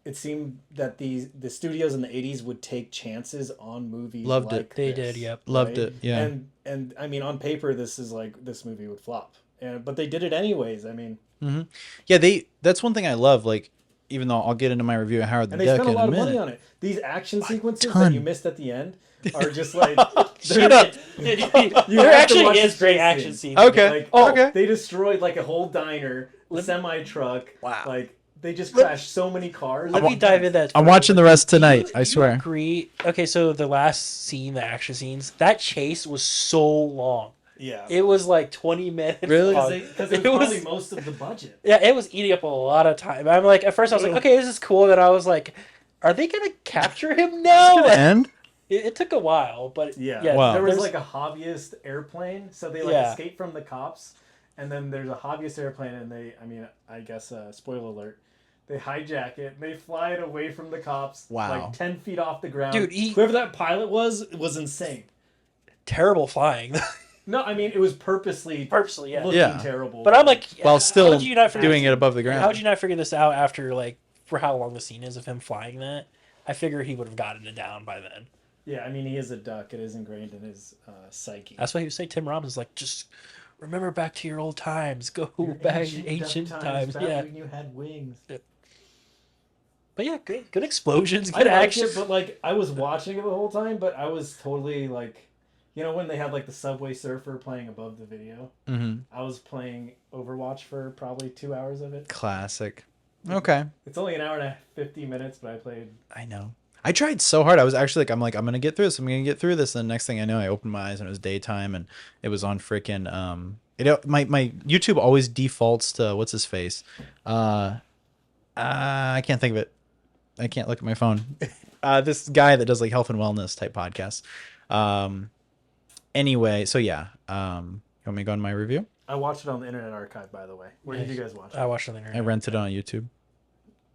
it seemed that the studios in the 80s would take chances on movies. Loved like it. They this, did, yep. Loved it. Yeah. And I mean, on paper, this movie would flop, but they did it anyways. I mean, Yeah, that's one thing I love. Like, even though I'll get into my review of Howard the and they Duck spent a in lot a of money minute. on it. These action sequences ton. that you missed at the end are just like Shut up. You There have to actually watch is the great chase action scene. scenes. Okay. Like, Okay. They destroyed like a whole diner, semi truck. Wow. Like they just crashed so many cars. Let me dive in that. I'm watching the rest tonight. I You swear. agree? Okay, so the last scene, the action scenes, that chase was so long. Yeah. It was like 20 minutes. Really? long. Because it was probably most of the budget. Yeah, it was eating up a lot of time. I'm like, at first I was like, okay, this is cool. Then I was like, are they gonna capture him now? And It took a while, but Yeah. Wow. There was there's- like a hobbyist airplane, so they Yeah. escape from the cops, and then there's a hobbyist airplane, and I guess spoiler alert, they hijack it, and they fly it away from the cops, Wow. like 10 feet off the ground. Dude, whoever that pilot was insane. terrible flying. No, I mean it was purposely Yeah. looking Yeah. terrible. But I'm like, While how still did you not figure doing this- it above the ground. How would you not figure this out after like for how long the scene is of him flying that? I figure he would have gotten it down by then. Yeah, I mean he is a duck. It is ingrained in his psyche. That's why he would say Tim Robbins is like, just remember back to your old times. Go back ancient times. Yeah. When you had wings. But yeah, good explosions, I good liked action. it, but like I was watching it the whole time, but I was totally like, you know, when they had like the Subway Surfer playing above the video. Mm-hmm. I was playing Overwatch for probably 2 hours of it. Classic. Okay. It's only an hour and 50 minutes, but I played. I know. I tried so hard. I was actually like, I'm gonna get through this. I'm gonna get through this. And the next thing I know, I opened my eyes and it was daytime, and it was on freaking my YouTube always defaults to what's his face. I can't think of it. I can't look at my phone. This guy that does like health and wellness type podcasts. Anyway, so yeah. You want me to go on my review? I watched it on the Internet Archive, by the way. Where did you guys watch it? I watched it on the I internet. rented it on YouTube.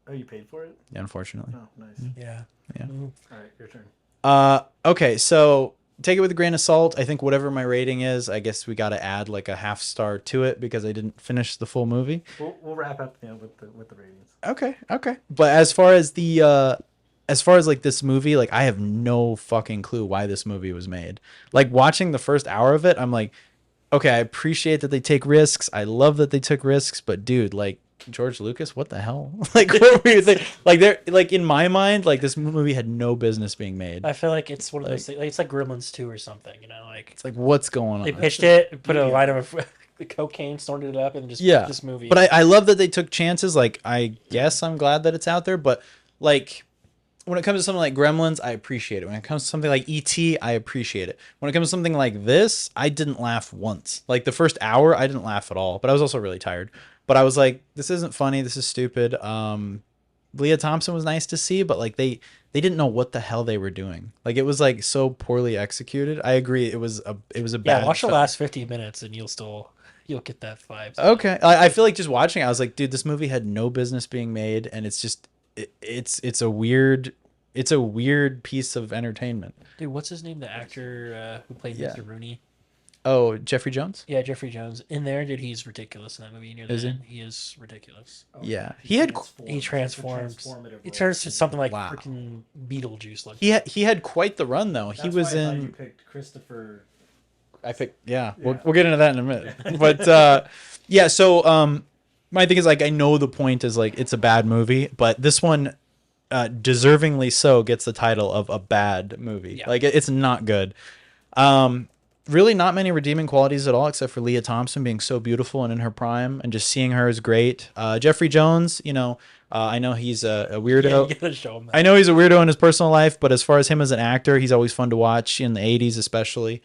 Oh, you paid for it? Unfortunately. Oh, nice. Yeah. Yeah. Mhm. All right, your turn. Okay, so take it with a grain of salt. I think whatever my rating is, I guess we got to add like a half star to it because I didn't finish the full movie. We'll wrap up with the ratings. Okay. But as far as like this movie, like I have no fucking clue why this movie was made. Like watching the first hour of it, I'm like, okay, I appreciate that they take risks. I love that they took risks, but dude, like George Lucas, what the hell? Like what were you thinking? Like they're like in my mind, like this movie had no business being made. I feel like it's one of those things. Like, it's like Gremlins 2 or something, you know? Like It's like what's going on? they pitched it, put a line of cocaine, snorted it up, and just Yeah, this movie. But I love that they took chances. Like I guess I'm glad that it's out there, but like when it comes to something like Gremlins, I appreciate it. When it comes to something like E.T., I appreciate it. When it comes to something like this, I didn't laugh once. Like the first hour, I didn't laugh at all. But I was also really tired. But I was like, this isn't funny. This is stupid. Lea Thompson was nice to see, but like they didn't know what the hell they were doing. Like it was like so poorly executed. I agree. It was a bad. yeah, watch the film. last 50 minutes and you'll get that vibe. Okay, I feel like just watching it, I was like, dude, this movie had no business being made, and it's just it's a weird piece of entertainment. Dude, what's his name? The actor who played Yeah. Mr. Rooney. Oh, Jeffrey Jones? Yeah, Jeffrey Jones. In there, dude, he's ridiculous in that movie. Near the Is he? end, he is ridiculous. Yeah. He had He transforms. Transformative He role. turns to something like Wow. freaking Beetlejuice. Like he had quite the run though. He That's was why I thought in you picked Christopher. I picked we'll get into that in a minute. But yeah, so my thing is like I know the point is like it's a bad movie, but this one deservingly so gets the title of a bad movie. Yeah. Like it's not good. Really not many redeeming qualities at all, except for Lea Thompson being so beautiful and in her prime, and just seeing her is great. Jeffrey Jones, you know, I know he's a weirdo. you gotta show him that. I know he's a weirdo in his personal life, but as far as him as an actor, he's always fun to watch in the 80s, especially.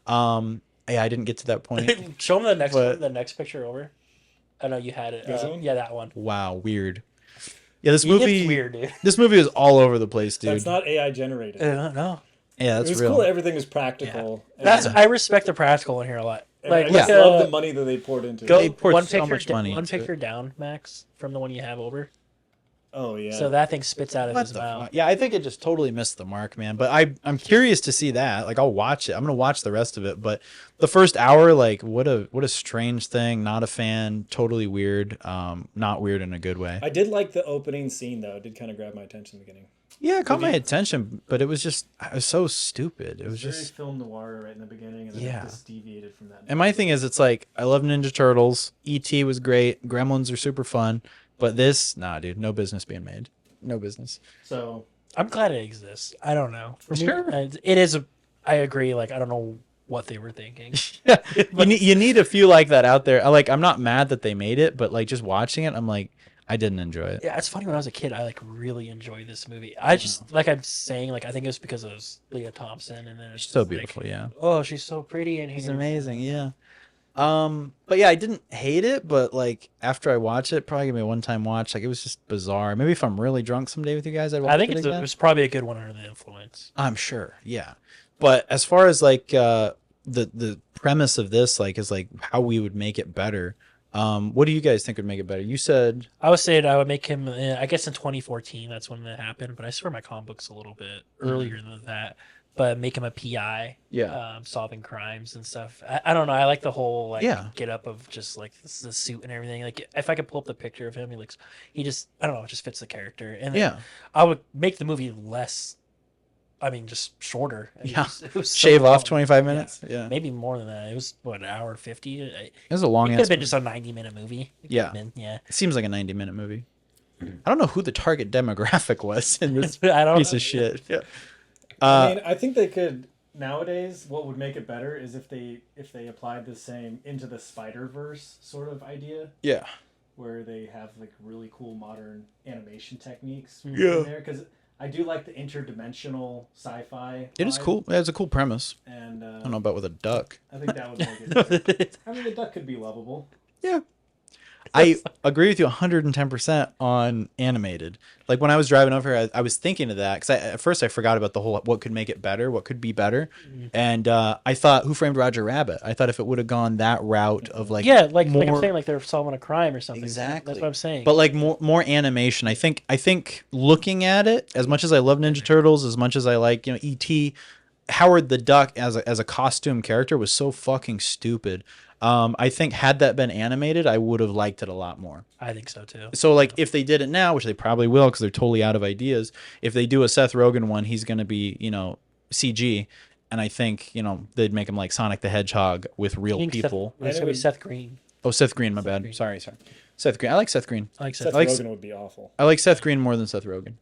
Yeah, I didn't get to that point. Show him But- the next picture over. I know you had it. This one? Yeah, that one. Wow, weird. Yeah, this It movie gets weird, dude. This movie is all over the place, dude. That's not AI generated. No. Yeah, It that's was real. cool that everything was practical. And- I respect the practical in here a lot. and Like, I just look, love the money that they poured into go it. They poured one so picture, much money one into picture down, Max, from the one you have over. Oh yeah. So that thing spits out of What his the mouth. fuck? Yeah, I think it just totally missed the mark, man. But I'm curious to see that. Like, I'll watch it. I'm gonna watch the rest of it. But the first hour, like, what a strange thing. Not a fan. Totally weird. Not weird in a good way. I did like the opening scene though. It did kind of grab my attention in the beginning. Yeah, it caught my attention, but it was just I was so stupid. It was Very just. film noir right in the beginning, and then Yeah. it just deviated from that. And my thing is, it's like I love Ninja Turtles. E.T. was great. Gremlins are super fun. But this, nah, dude, no business being made. No business. So I'm glad it exists. I don't know. For me, Sure. it is. I agree. Like I don't know what they were thinking. Yeah, you need a few like that out there. I'm not mad that they made it, but like just watching it, I'm like, I didn't enjoy it. Yeah, it's funny. When I was a kid, I like really enjoyed this movie. I just like I'm saying, like I think it was because it was Lea Thompson, and then it's So just, beautiful, like, yeah. oh, she's so pretty, and He's amazing, yeah. But yeah, I didn't hate it, but like after I watch it, probably gonna be a one-time watch. Like it was just bizarre. Maybe if I'm really drunk someday with you guys, I'd watch I think it it again. was probably a good one under the influence. I'm sure, yeah. But as far as like the premise of this, like is like how we would make it better. What do you guys think would make it better? You said I was saying I would make him. I guess in 2014, that's when that happened. But I swear my comic book's a little bit earlier than that. but make him a PI. Yeah. Solving crimes and stuff. I don't know. I like the whole like Yeah. get up of just like the suit and everything. Like if I could pull up the picture of him, he just I don't know, it just fits the character. And Yeah. I would make the movie less. I mean, just shorter. Yeah. It was so Shave off long. 25 minutes. Yeah. Maybe more than that. It was what, an hour 50. It It was a long could ass have been movie. just a 90-minute movie. It could Yeah. have been, yeah. It seems like a 90-minute movie. I don't know who the target demographic was in this I don't piece know. of shit. Yeah. I mean, I think they could nowadays. What would make it better is if they applied the same Into the Spider-Verse sort of idea, Yeah. where they have like really cool modern animation techniques Yeah. in there. Because I do like the interdimensional sci-fi. It is vibe, cool. It's a cool premise. and I don't know about with a duck. I think that would make it better. I mean, the duck could be lovable. Yeah. I agree with you 110% on animated. Like when I was driving over here, I was thinking of that because at first I forgot about the whole what could make it better, what could be better, and I thought Who Framed Roger Rabbit. I thought if it would have gone that route of like Yeah, like I'm more saying, like they're solving a crime or something. exactly. That's what I'm saying. But like more animation. I think looking at it, as much as I love Ninja Turtles, as much as I like E.T., Howard the Duck as a costume character was so fucking stupid. I think had that been animated, I would have liked it a lot more. I think so too. So like if they did it now, which they probably will because they're totally out of ideas, if they do a Seth Rogen one, he's going to be, CG. And I think, they'd make him like Sonic the Hedgehog with real people. It's gonna be Seth Green. Oh, Seth Green, my bad. Green. Sorry. Seth Green. I like Seth Green. I like Seth Seth. Rogen would be awful. I like Seth Green more than Seth Rogen.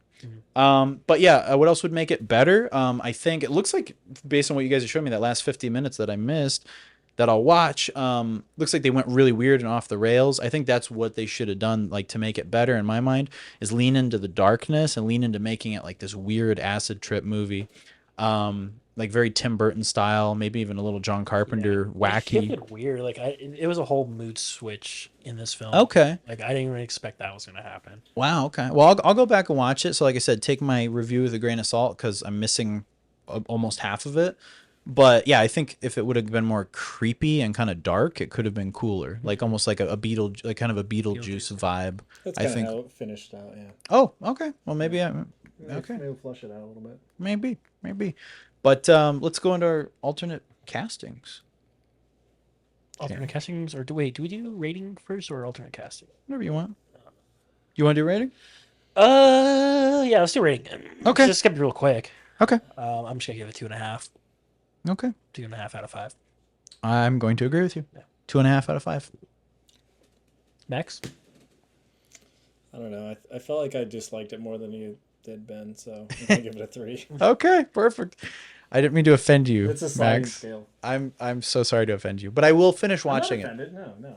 But yeah, what else would make it better? I think it looks like, based on what you guys are showing me, that last 50 minutes that I missed, that I'll watch, looks like they went really weird and off the rails. I think that's what they should have done, like to make it better in my mind, is lean into the darkness and lean into making it like this weird acid trip movie. Like very Tim Burton style, maybe even a little John Carpenter It wacky. felt weird. Like it was a whole mood switch in this film. Okay. Like I didn't even expect that was gonna happen. Wow. Okay. Well, I'll go back and watch it. So, like I said, take my review with a grain of salt because I'm missing almost half of it. But yeah, I think if it would have been more creepy and kind of dark, it could have been cooler. Like almost like a kind of a Beetlejuice vibe. That's I kind think. of how it finished out. Yeah. Oh, okay. Well, maybe okay. Maybe we'll flush it out a little bit. Maybe. But let's go into our alternate castings. Alternate castings, or do we do rating first or alternate casting? Whatever you want. You want to do rating? Yeah, let's do rating. Okay. Just skip it real quick. Okay. I'm just gonna give it 2.5. Okay. 2.5 out of 5. I'm going to agree with you. Yeah. 2.5 out of 5. Max? I don't know. I felt like I disliked it more than you did, Ben. So I'm gonna give it a 3. Okay, perfect. I didn't mean to offend you, It's a sliding Max. scale. I'm so sorry to offend you, but I will finish watching I'm not it. offended. No.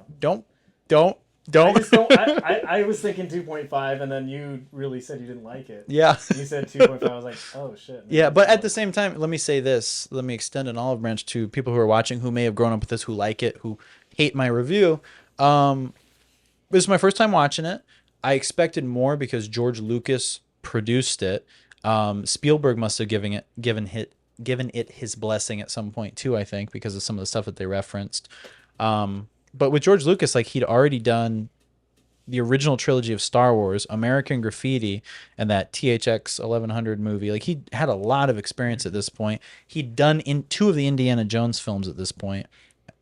Don't. I just don't. I was thinking 2.5, and then you really said you didn't like it. Yeah. You said 2.5. I was like, oh shit. Yeah, but at the same time, let me say this. Let me extend an olive branch to people who are watching who may have grown up with this, who like it, who hate my review. This is my first time watching it. I expected more because George Lucas produced it. Spielberg must have given it his blessing at some point too, I think, because of some of the stuff that they referenced. But with George Lucas, like he'd already done the original trilogy of Star Wars, American Graffiti, and that THX 1100 movie. Like he had a lot of experience at this point. He'd done in 2 of the Indiana Jones films at this point,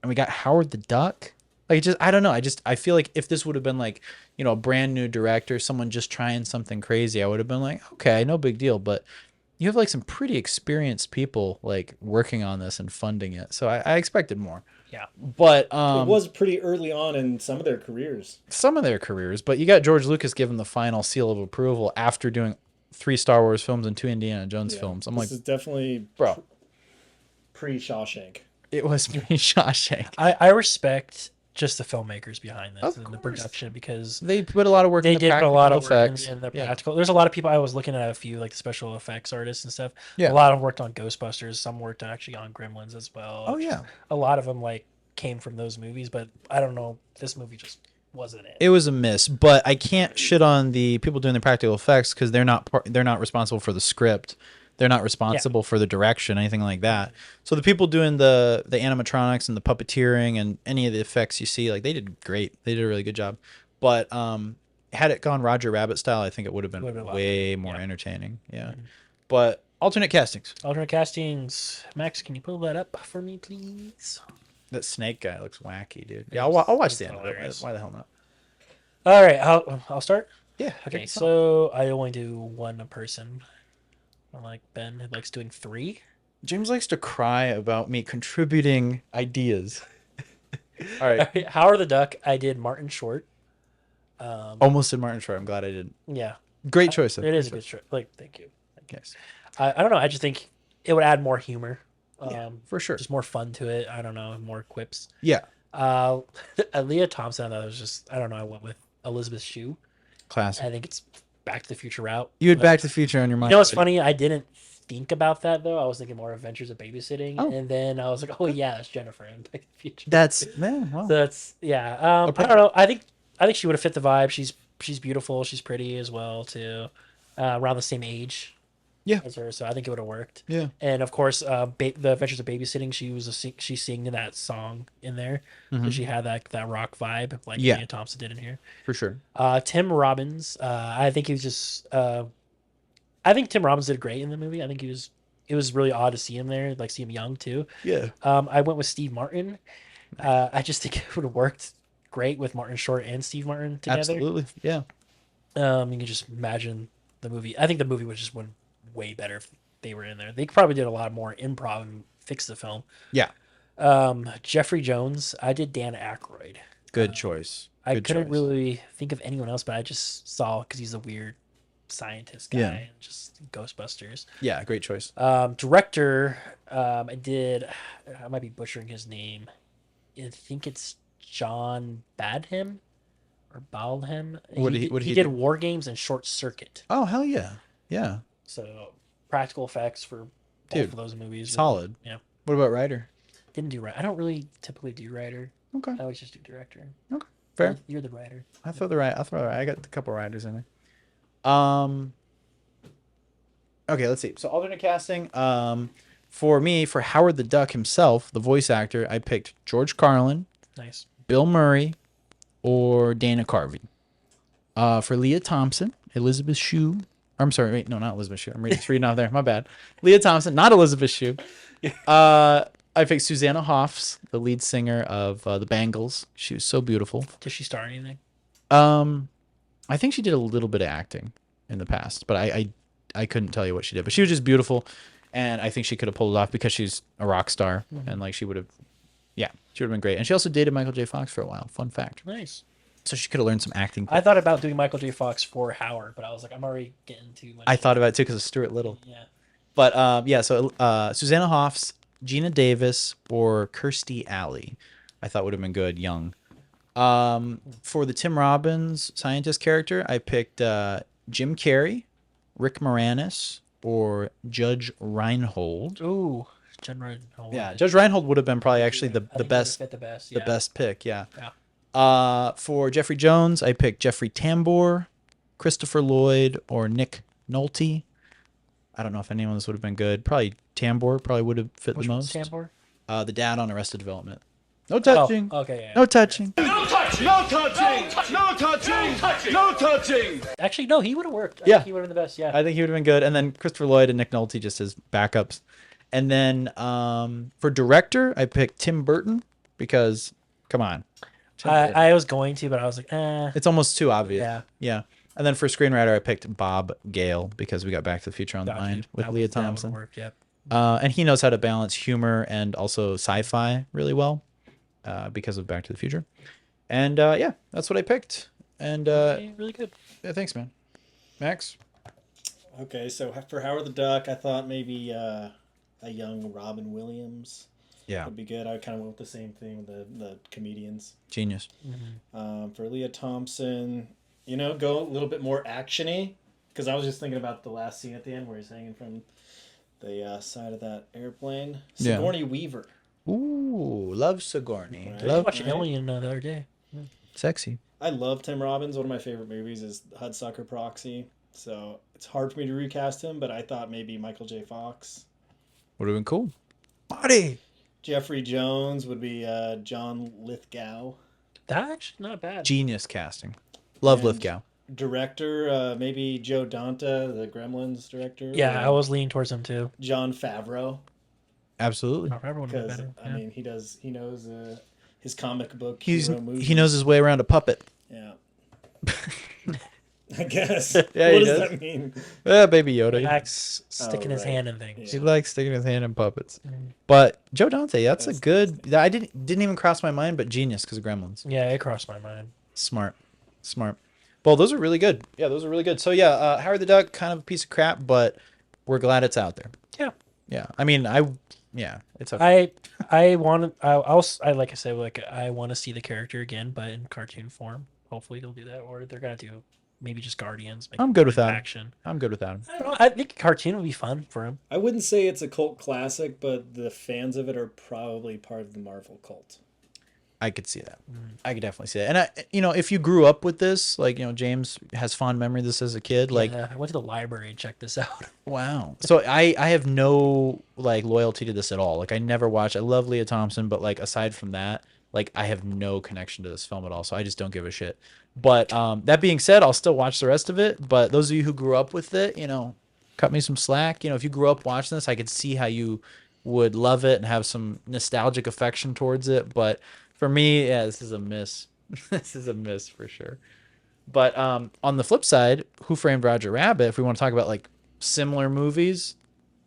and we got Howard the Duck. Like I don't know. I feel like if this would have been like, a brand new director, someone just trying something crazy, I would have been like, okay, no big deal. But you have like some pretty experienced people like working on this and funding it, so I expected more. Yeah. But it was pretty early on in some of their careers. But you got George Lucas giving the final seal of approval after doing 3 Star Wars films and 2 Indiana Jones films. I'm this like, is definitely bro, pre-Shawshank. it was pretty Shawshank. I respect just the filmmakers behind this Of and the course. production, because They put a lot of work. they in the did put a lot of practical work effects. in the Yeah. practical. There's a lot of people. I was looking at a few like the special effects artists and stuff. Yeah. A lot of them worked on Ghostbusters. Some worked actually on Gremlins as well. Oh yeah, A lot of them like came from those movies, but I don't know. This movie just wasn't it. it was a miss. But I can't shit on the people doing the practical effects because they're not responsible for the script. They're not responsible for the direction, anything like that. So the people doing the animatronics and the puppeteering and any of the effects you see, like they did great. They did a really good job. But had it gone Roger Rabbit style, I think it would have been Would've been a lot way better. more Yeah. entertaining. Yeah. Mhm. But Alternate castings. Alternate castings. Max, can you pull that up for me, please? That snake guy looks wacky, dude. It Yeah, is- I'll watch it's the end of it. hilarious. Why the hell not? All right, I'll start. Yeah. Okay, kick us off. so I only do one person. Unlike Ben, who likes doing 3. James likes to cry about me contributing ideas. All right. Howard the Duck, I did Martin Short. Almost did Martin Short. I'm glad I didn't. Yeah, Great choice. Though. it is a good short. Like, thank you. Yes. I don't know. I just think it would add more humor. For sure. Just more fun to it. I don't know, more quips. Yeah. Leah Thompson, I thought it was just, I don't know, I went with Elizabeth Shue. Classic. I think it's Back to the Future route. You had But- Back to the Future on your mind. You know what's funny? I didn't think about that though. I was thinking more Adventures of Babysitting, Oh. and then I was like, oh yeah, that's Jennifer in Back to the Future. That's man. Wow. So that's yeah. I don't know. I think she would have fit the vibe. She's beautiful. She's pretty as well too. Around the same age. Yeah. As her, so I think it would have worked. Yeah. And of course, the Adventures of Babysitting. She sang that song in there, so she had that rock vibe like Yeah. Lea Thompson did in here. For sure. Tim Robbins. I think he was just. I think Tim Robbins did great in the movie. I think it was really odd to see him there, like see him young too. Yeah. I went with Steve Martin. I just think it would have worked great with Martin Short and Steve Martin together. Absolutely. Yeah. You can just imagine the movie. I think the movie would just went way better if they were in there. They probably did a lot more improv and fixed the film. Yeah. Jeffrey Jones. I did Dan Aykroyd. Good choice. I Good couldn't choice. really think of anyone else, but I just saw because he's a weird scientist guy Yeah. and just Ghostbusters. Yeah. Great choice. Director, I did. I might be butchering his name. I think it's John Badham or Baldham. What he, did he did do? War Games and Short Circuit. Oh hell yeah. Yeah. So practical effects for both Dude, of those movies. Solid. Yeah. What about writer? Didn't do right. I don't really typically do writer. Okay. I always just do director. Okay. Fair. You're the writer. I'll throw the right. I got a couple writers in there. Okay, let's see. So alternate casting. For me, for Howard the Duck himself, the voice actor, I picked George Carlin, Nice. Bill Murray, or Dana Carvey. For Lea Thompson, Elizabeth Shue. I'm sorry, wait, no, not Elizabeth Shue. I'm reading off there. My bad. Lea Thompson, not Elizabeth Shue. I picked Susanna Hoffs, the lead singer of the Bangles. She was so beautiful. Did she star in anything? I think she did a little bit of acting in the past, but I couldn't tell you what she did. But she was just beautiful, and I think she could have pulled it off because she's a rock star, and like she would have, yeah, she would have been great. And she also dated Michael J. Fox for a while. Fun fact. Nice. So she could have learned some acting. I thought about doing Michael J. Fox for Howard, but I was like, I'm already getting too much. I thought about it too because of Stuart Little. Yeah. But yeah, so Susanna Hoffs, Gina Davis, or Kirstie Alley, I thought would have been good young. For the Tim Robbins scientist character, I picked Jim Carrey, Rick Moranis, or Judge Reinhold. Ooh, Jen Reinhold. Yeah, Judge Reinhold would have been probably actually I the think he best would've fit the best. the Yeah. best pick. Yeah. Yeah. For Jeffrey Jones, I picked Jeffrey Tambor, Christopher Lloyd, or Nick Nolte. I don't know if any of those would have been good. Probably Tambor probably would have fit Which the one's most. Tambor? The dad on Arrested Development. No touching. Oh, okay. Yeah. No touching. No touching! No touching! No touching! No touching! Actually, no, he would have worked. I Yeah. think he would have been the best. Yeah. I think he would have been good. And then Christopher Lloyd and Nick Nolte just as backups. And then for director, I picked Tim Burton because, come on. I was going to, but I was like, It's almost too obvious. Yeah. Yeah. And then for screenwriter, I picked Bob Gale because we got Back to the Future on the Got mind you. with That Lea would've Thompson. worked, yep. And he knows how to balance humor and also sci-fi really well because of Back to the Future. And yeah, that's what I picked. And Okay, really good. yeah, thanks, man. Max? Okay, so for Howard the Duck, I thought maybe a young Robin Williams Yeah, would be good. I kind of went with the same thing with the comedians. genius. For Lea Thompson, go a little bit more action-y, because I was just thinking about the last scene at the end where he's hanging from the side of that airplane. Yeah. Sigourney Weaver. Ooh, love Sigourney. Right. I Love watched Alien the other day. sexy. I love Tim Robbins. One of my favorite movies is Hudsucker Proxy. So it's hard for me to recast him, but I thought maybe Michael J. Fox. Would have been cool. Body. Jeffrey Jones would be John Lithgow. That actually not bad. Genius casting. Love And Lithgow. director, maybe Joe Dante, the Gremlins director. Yeah, or I was leaning towards him too. John Favreau, Absolutely. Oh, everyone would be because better. I Yeah. mehe knows his comic book He hero movies. knows his way around a puppet. Yeah. I guess. Yeah, What he does does. that mean? Yeah, Baby Yoda. Max sticking his right. hand in things. He likes sticking his hand in puppets. But Joe Dante, that's a good. I didn't even cross my mind, but genius because of Gremlins. Yeah, it crossed my mind. Smart. Well, those are really good. Yeah, those are really good. So yeah, Howard the Duck, kind of a piece of crap, but we're glad it's out there. Yeah. Yeah. I mean, it's okay. I want to. I like I said, like I want to see the character again, but in cartoon form. Hopefully they'll do that, or they're gonna do maybe just Guardians. Make I'm good with live that. action. I'm good with that. I don't know. I think a cartoon would be fun for him. I wouldn't say it's a cult classic, but the fans of it are probably part of the Marvel cult. I could see that. I could definitely see that. And if you grew up with this, like, James has fond memory of this as a kid, like, Yeah, I went to the library and checked this out. wow. So I have no like loyalty to this at all. Like I never watched. I love Lea Thompson, but like aside from that, like I have no connection to this film at all. So I just don't give a shit. But that being said, I'll still watch the rest of it. But those of you who grew up with it, cut me some slack. If you grew up watching this, I could see how you would love it and have some nostalgic affection towards it. But for me, yeah, this is a miss. This is a miss for sure. But on the flip side, Who Framed Roger Rabbit, if we want to talk about like similar movies,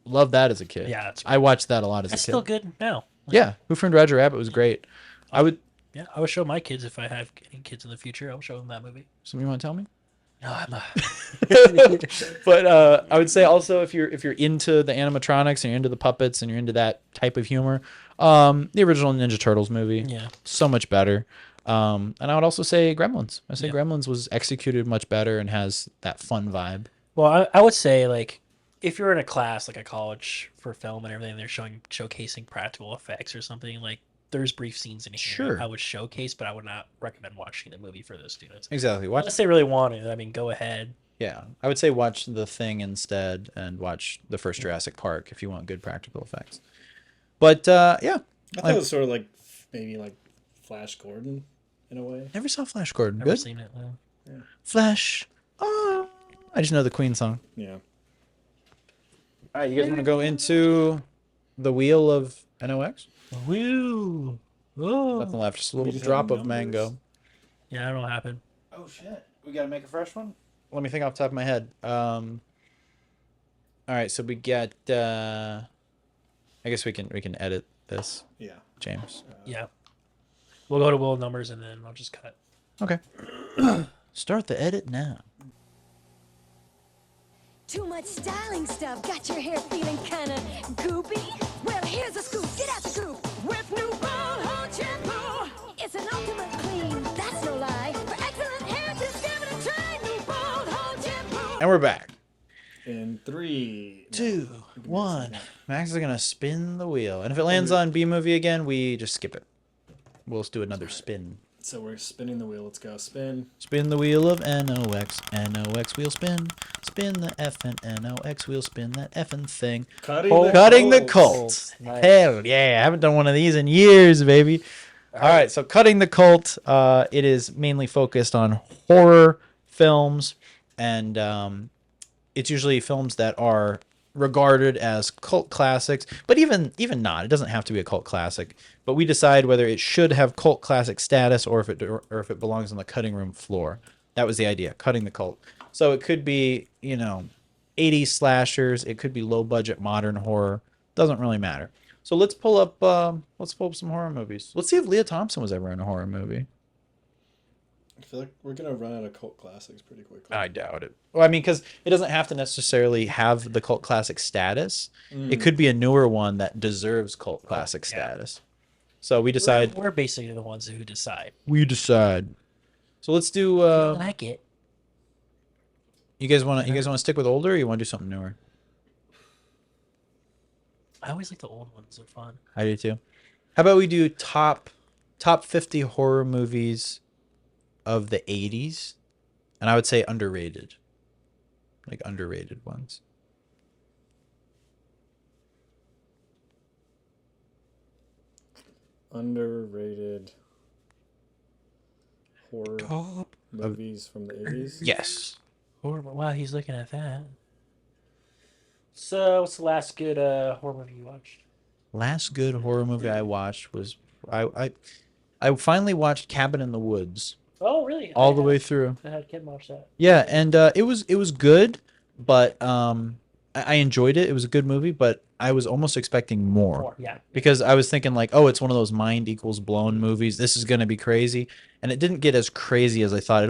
love that as a kid. Yeah, that's I watched that a lot as It's a kid. still good now. Yeah, Who Framed Roger Rabbit was great. I would. Yeah, I would show my kids if I have any kids in the future. I'll show them that movie. Something you want to tell me? No, I'm not. But I would say also if you're into the animatronics and you're into the puppets and you're into that type of humor, the original Ninja Turtles movie, Yeah. so much better. And I would also say Gremlins. I say Gremlins was executed much better and has that fun vibe. Well, I would say like if you're in a class like a college for film and everything, they're showcasing practical effects or something like. There's brief scenes in here Sure. I would showcase, but I would not recommend watching the movie for those students. Exactly. Watch. Unless they really want it. I mean, go ahead. Yeah, I would say watch The Thing instead and watch the first Jurassic Park if you want good practical effects. But yeah, I thought it was sort of like maybe like Flash Gordon in a way. never saw Flash Gordon. Never Good. seen it. No. Flash. Oh, I just know the Queen song. Yeah. All right, you guys want to go into the wheel of NOX? Woo! Whoa! Nothing left, just a little just have drop of numbers. mango. Yeah, that'll happen. Oh shit, we gotta make a fresh one. Let me think off the top of my head. All right, so we get. I guess we can edit this, Yeah. James. Yeah. We'll go to Will numbers and then I'll just cut. Okay. Start the edit now. Too much styling stuff, got your hair feeling kinda goopy? Well, here's a scoop, get out the goop with new Bald Hold Shampoo. It's an ultimate clean, that's no lie. For excellent hair, just give it a try. New Bald Hold Shampoo. And we're back. In 3, 2, 1. Max is gonna spin the wheel, and if it lands on B movie again, we just skip it. We'll just do another spin. So we're spinning the wheel. Let's go. Spin. Spin the wheel of NOX. NOX wheel spin. Spin the effing NOX wheel spin that effing thing. Cutting the cult. Nice. Hell yeah. I haven't done one of these in years, baby. All right. So Cutting the Cult, it is mainly focused on horror films. And it's usually films that are regarded as cult classics, but even not. It doesn't have to be a cult classic. But we decide whether it should have cult classic status or if it belongs on the cutting room floor. That was the idea, Cutting the Cult. So it could be, 80s slashers, it could be low budget modern horror. Doesn't really matter. So let's pull up some horror movies. Let's see if Lea Thompson was ever in a horror movie. I feel like we're going to run out of cult classics pretty quickly. I doubt it. Well, I mean, because it doesn't have to necessarily have the cult classic status. It could be a newer one that deserves cult classic status. So we decide. We're basically the ones who decide. We decide. So let's do. I like it. You guys want to stick with older, or you want to do something newer? I always like the old ones. They're fun. I do too. How about we do top 50 horror movies of the 80s, and I would say underrated. Like underrated ones. Underrated horror movies from the 80s. Yes. Horror. Wow, he's looking at that. So, what's the last good horror movie you watched? Last good horror movie I watched was I finally watched Cabin in the Woods Oh, really? all the way through. I had Kim watch that. Yeah, and it was good, but I enjoyed it. It was a good movie, but I was almost expecting more. Yeah. Because I was thinking like, oh, it's one of those mind equals blown movies. This is gonna be crazy, and it didn't get as crazy as I thought. It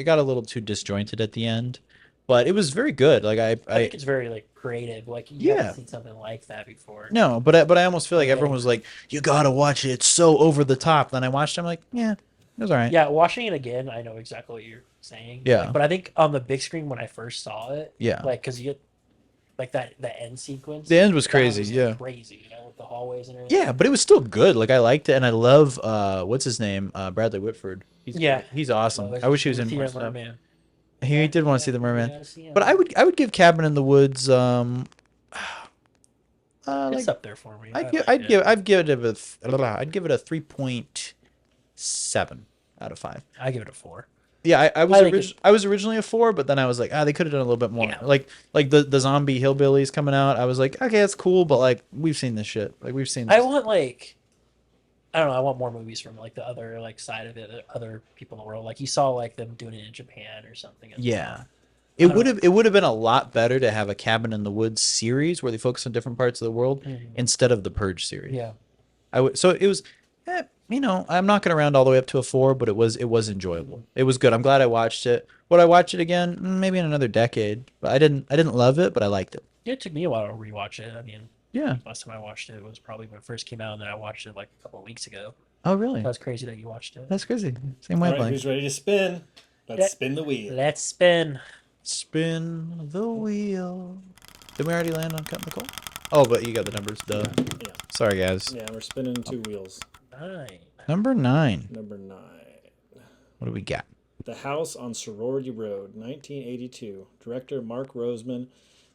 got a little too disjointed at the end, but it was very good. Like I think it's very like creative. Like you Yeah. haven't seen something like that before. no, but I almost feel like Yeah. everyone was like, you gotta watch it. It's so over the top. Then I watched it. I'm like, yeah, it was all right. Yeah, watching it again, I know exactly what you're saying. Yeah. Like, but I think on the big screen when I first saw it, Yeah. like because you get like the end sequence. The end was that crazy, like, yeah. crazy. You know, with the hallways and everything. Yeah, but it was still good. Like I liked it, and I love what's his name, Bradley Whitford. Yeah. He's awesome. I wish he was in more Theater stuff. Merman. He did want to see the You merman, gotta see him. but I would give Cabin in the Woods It's like up there for me. I I'd liked it. give I'd give it a 3.7 out of 5. I give it a 4. Yeah, I think I was originally a 4, but then I was like, they could have done a little bit more. Yeah. Like the zombie hillbillies coming out. I was like, okay, that's cool, but like we've seen this shit. Like we've seen this. I want like I don't know. I want more movies from like the other like side of it, other people in the world. Like you saw like them doing it in Japan or something. as Yeah. well. It don't would have been a lot better to have a Cabin in the Woods series where they focus on different parts of the world instead of the Purge series. Yeah. So it was I'm not gonna round all the way up to a 4, but it was enjoyable. It was good. I'm glad I watched it. Would I watch it again? Maybe in another decade. But I didn't love it, but I liked it. Yeah, it took me a while to rewatch it. I mean, Yeah. last time I watched it was probably when it first came out, and then I watched it like a couple of weeks ago. Oh really? That's crazy that you watched it. That's crazy. Same All right, wavelength. who's ready to spin? Let's Yeah. spin the wheel. Let's spin. Spin the wheel. Did we already land on Cut McCall? Oh, but you got the numbers. Duh. Yeah. Sorry, guys. Yeah, we're spinning 2 wheels. 9. Number 9. Number 9. What do we got? The House on Sorority Road, 1982. Director Mark Roseman.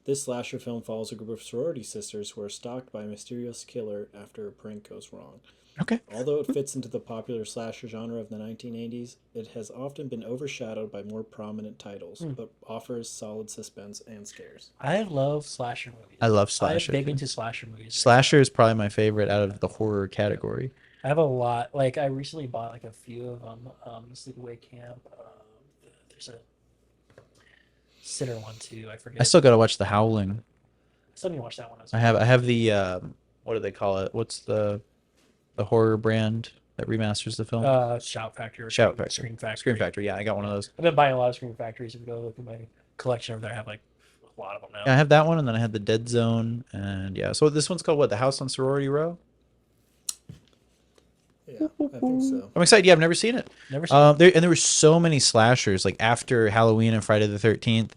This slasher film follows a group of sorority sisters who are stalked by a mysterious killer after a prank goes wrong. Okay. Although it fits into the popular slasher genre of the 1980s, it has often been overshadowed by more prominent titles, but offers solid suspense and scares. I love slasher movies. I love I'm slasher. big into slasher movies. Slasher is probably my favorite out of the horror category. I have a lot. Like I recently bought like a few of them. Sleepaway Camp. There's a Sinner one too. I forget. I still got to watch The Howling. still need to watch that one. As I have the what do they call it? What's the horror brand that remasters the film? Shout Factory. Or Shout Factory. Scream Factory. Scream Factory. Yeah, I got one of those. I've been buying a lot of Scream Factories. If you go look at my collection over there, I have like a lot of them now. Yeah, I have that one, and then I had the Dead Zone, and yeah. So this one's called what? The House on Sorority Row. Yeah, I think so. I'm excited. Yeah, I've never seen it. Never seen There were so many slashers. Like after Halloween and Friday the 13th,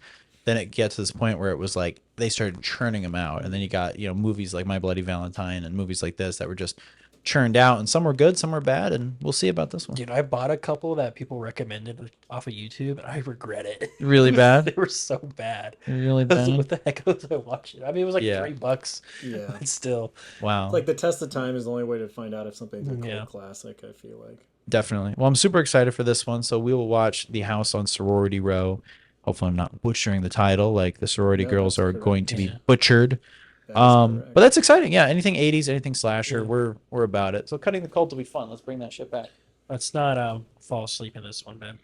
then it gets to this point where it was like they started churning them out, and then you got movies like My Bloody Valentine and movies like this that were just churned out, and some were good, some were bad, and we'll see about this one. Dude, I bought a couple that people recommended off of YouTube, and I regret it. Really they bad. were so bad. Really I was like, bad. what the heck was I watching? I mean, it was like Yeah. $3, Yeah. but still. Wow. Like the test of time is the only way to find out if something's a cult Yeah. classic, I feel like. Definitely. Well, I'm super excited for this one. So we will watch The House on Sorority Row. Hopefully, I'm not butchering the title like the sorority No, girls that's are correct. going to be Yeah. butchered. That is correct. But that's exciting. Yeah, anything 80s, anything slasher, Yeah. we're about it. So cutting the cult will be fun. Let's bring that shit back. Let's not fall asleep in this one, man.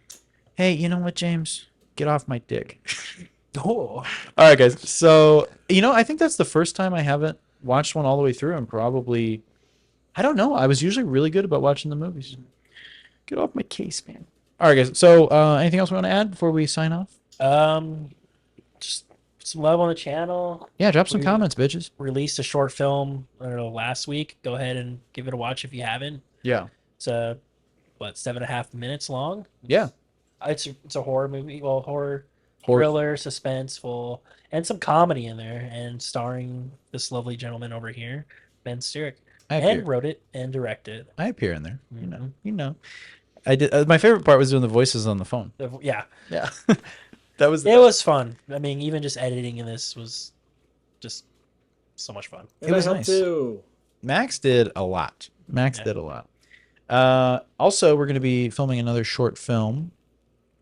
Hey, you know what, James? Get off my dick. Oh. All right, guys. So I think that's the first time I haven't watched one all the way through, and probably, I don't know. I was usually really good about watching the movies. Get off my case, man. All right, guys. So anything else we want to add before we sign off? Just some love on the channel. Yeah, drop some We- comments, bitches. Released a short film, I don't know, last week. Go ahead and give it a watch if you haven't. Yeah. It's 7.5 minutes long. Yeah. It's a horror movie. Well, horror, Horror. thriller, suspenseful, and some comedy in there, and starring this lovely gentleman over here, Ben Stewart, I appear. and wrote it and directed. I appear in there. Mhm. You know. I did. My favorite part was doing the voices on the phone. Yeah, Yeah. That was. it was fun. I mean, even just editing in this was just so much fun. And was I helped nice. too. Max did a lot. Max Yeah. did a lot. Also, we're going to be filming another short film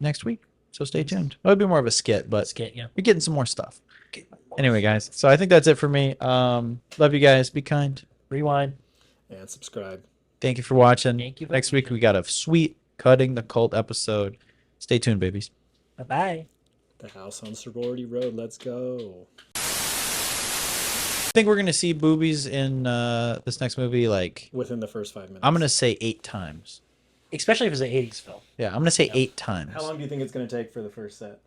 next week. So stay tuned. It'll be more of a skit, but Yeah. we're getting some more stuff. Anyway, guys. So I think that's it for me. Love you guys. Be kind. Rewind. And subscribe. Thank you for watching. Thank you for Next week watching. we got a sweet Cutting the Cult episode. Stay tuned, babies. Bye-bye. The House on Sorority Road. Let's go. I think we're gonna see boobies in this next movie. Like Within the first 5 minutes. I'm gonna say 8 times. Especially if it's an 80s film. Yeah, I'm gonna say 8 times. How long do you think it's going to take for the first set?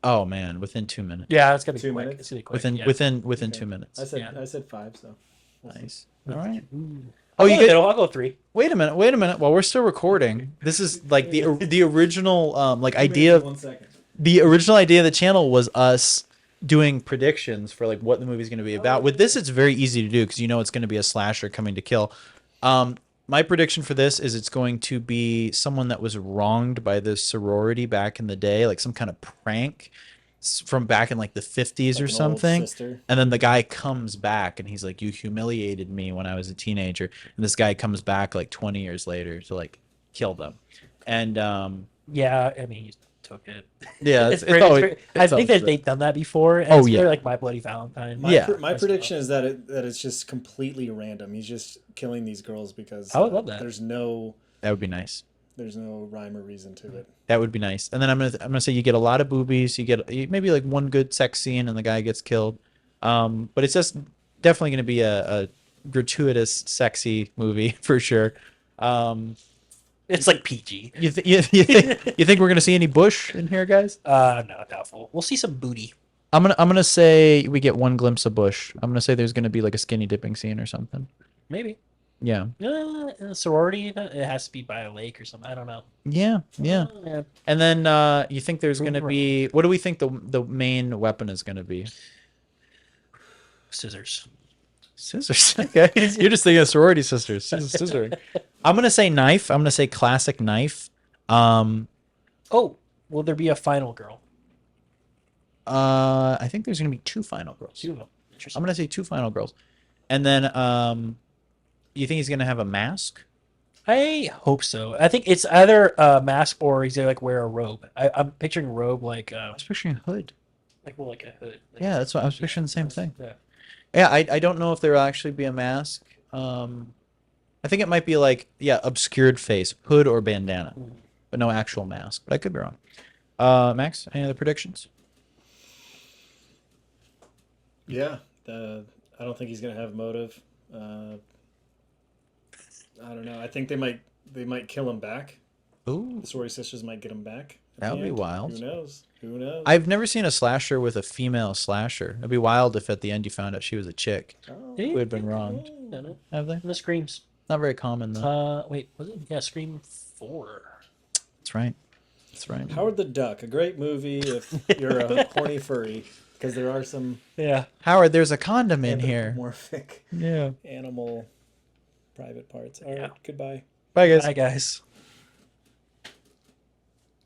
Oh man, within 2 minutes. Yeah, it's gonna be 2 quick. minutes? It's gonna be quick. Within yeah. within Okay. 2 minutes. I said Yeah. I said 5, so. Nice. All right. I'll Oh, go you with get. it. I'll go 3. Wait a minute. While we're still recording, this is like the original like idea. 1 second. The original idea of the channel was us doing predictions for like what the movie's going to be about. With this, it's very easy to do because you know it's going to be a slasher coming to kill. My prediction for this is it's going to be someone that was wronged by this sorority back in the day, like some kind of prank from back in like the 50s or Like an old something. sister. And then the guy comes back and he's like, "You humiliated me when I was a teenager." And this guy comes back like 20 years later to like kill them. And Yeah, I mean, you took it. yeah, It's very, I think that they've done that before. And Oh, it's yeah. very, like My Bloody Valentine. Yeah. My prediction is that it's just completely random. He's just killing these girls because I would love that. There's no that would be nice. rhyme or reason to it. That would be nice. And then I'm gonna say you get a lot of boobies. You get maybe like one good sex scene and the guy gets killed. But it's just definitely gonna be a gratuitous, sexy movie for sure. It's like PG. You think we're gonna see any bush in here, guys? No, doubtful. We'll see some booty. I'm gonna say we get one glimpse of bush. I'm gonna say there's gonna be like a skinny dipping scene or something. Maybe. Yeah. In a sorority, it has to be by a lake or something. I don't know. Yeah. Yeah. And then you think there's gonna be what do we think the main weapon is gonna be? Scissors. Scissors. Okay. You're just thinking of sorority sisters. Scissoring. I'm gonna say knife. I'm gonna say classic knife. Oh, will there be a final girl? I think there's gonna be 2 final girls. 2 of them. Interesting. I'm gonna say 2 final girls. And then you think he's gonna have a mask? I hope so. I think it's either a mask or he's gonna like wear a robe. I'm picturing a robe like I was picturing a hood. like well, like a hood. Like, Yeah, that's what I was picturing the same thing. Yeah. Yeah, I don't know if there will actually be a mask. I think it might be like, yeah, obscured face, hood or bandana, but no actual mask. But I could be wrong. Max, any other predictions? Yeah, I don't think he's gonna have motive. I don't know. I think they might kill him back. Ooh, The sorority sisters might get him back. at That the would be end. wild. Who knows? Who knows? I've never seen a slasher with a female slasher. It'd be wild if at the end you found out she was a chick Oh. who had been wronged. No, no. Have they? And the Screams. Not very common though. Wait, was it? Yeah, Scream 4. That's right. That's right. Howard the Duck, a great movie if you're a horny furry, because there are some Yeah. Howard, there's a condom in here. anthropomorphic Yeah. animal private parts. All right, Yeah. goodbye. Bye, guys. Hi guys.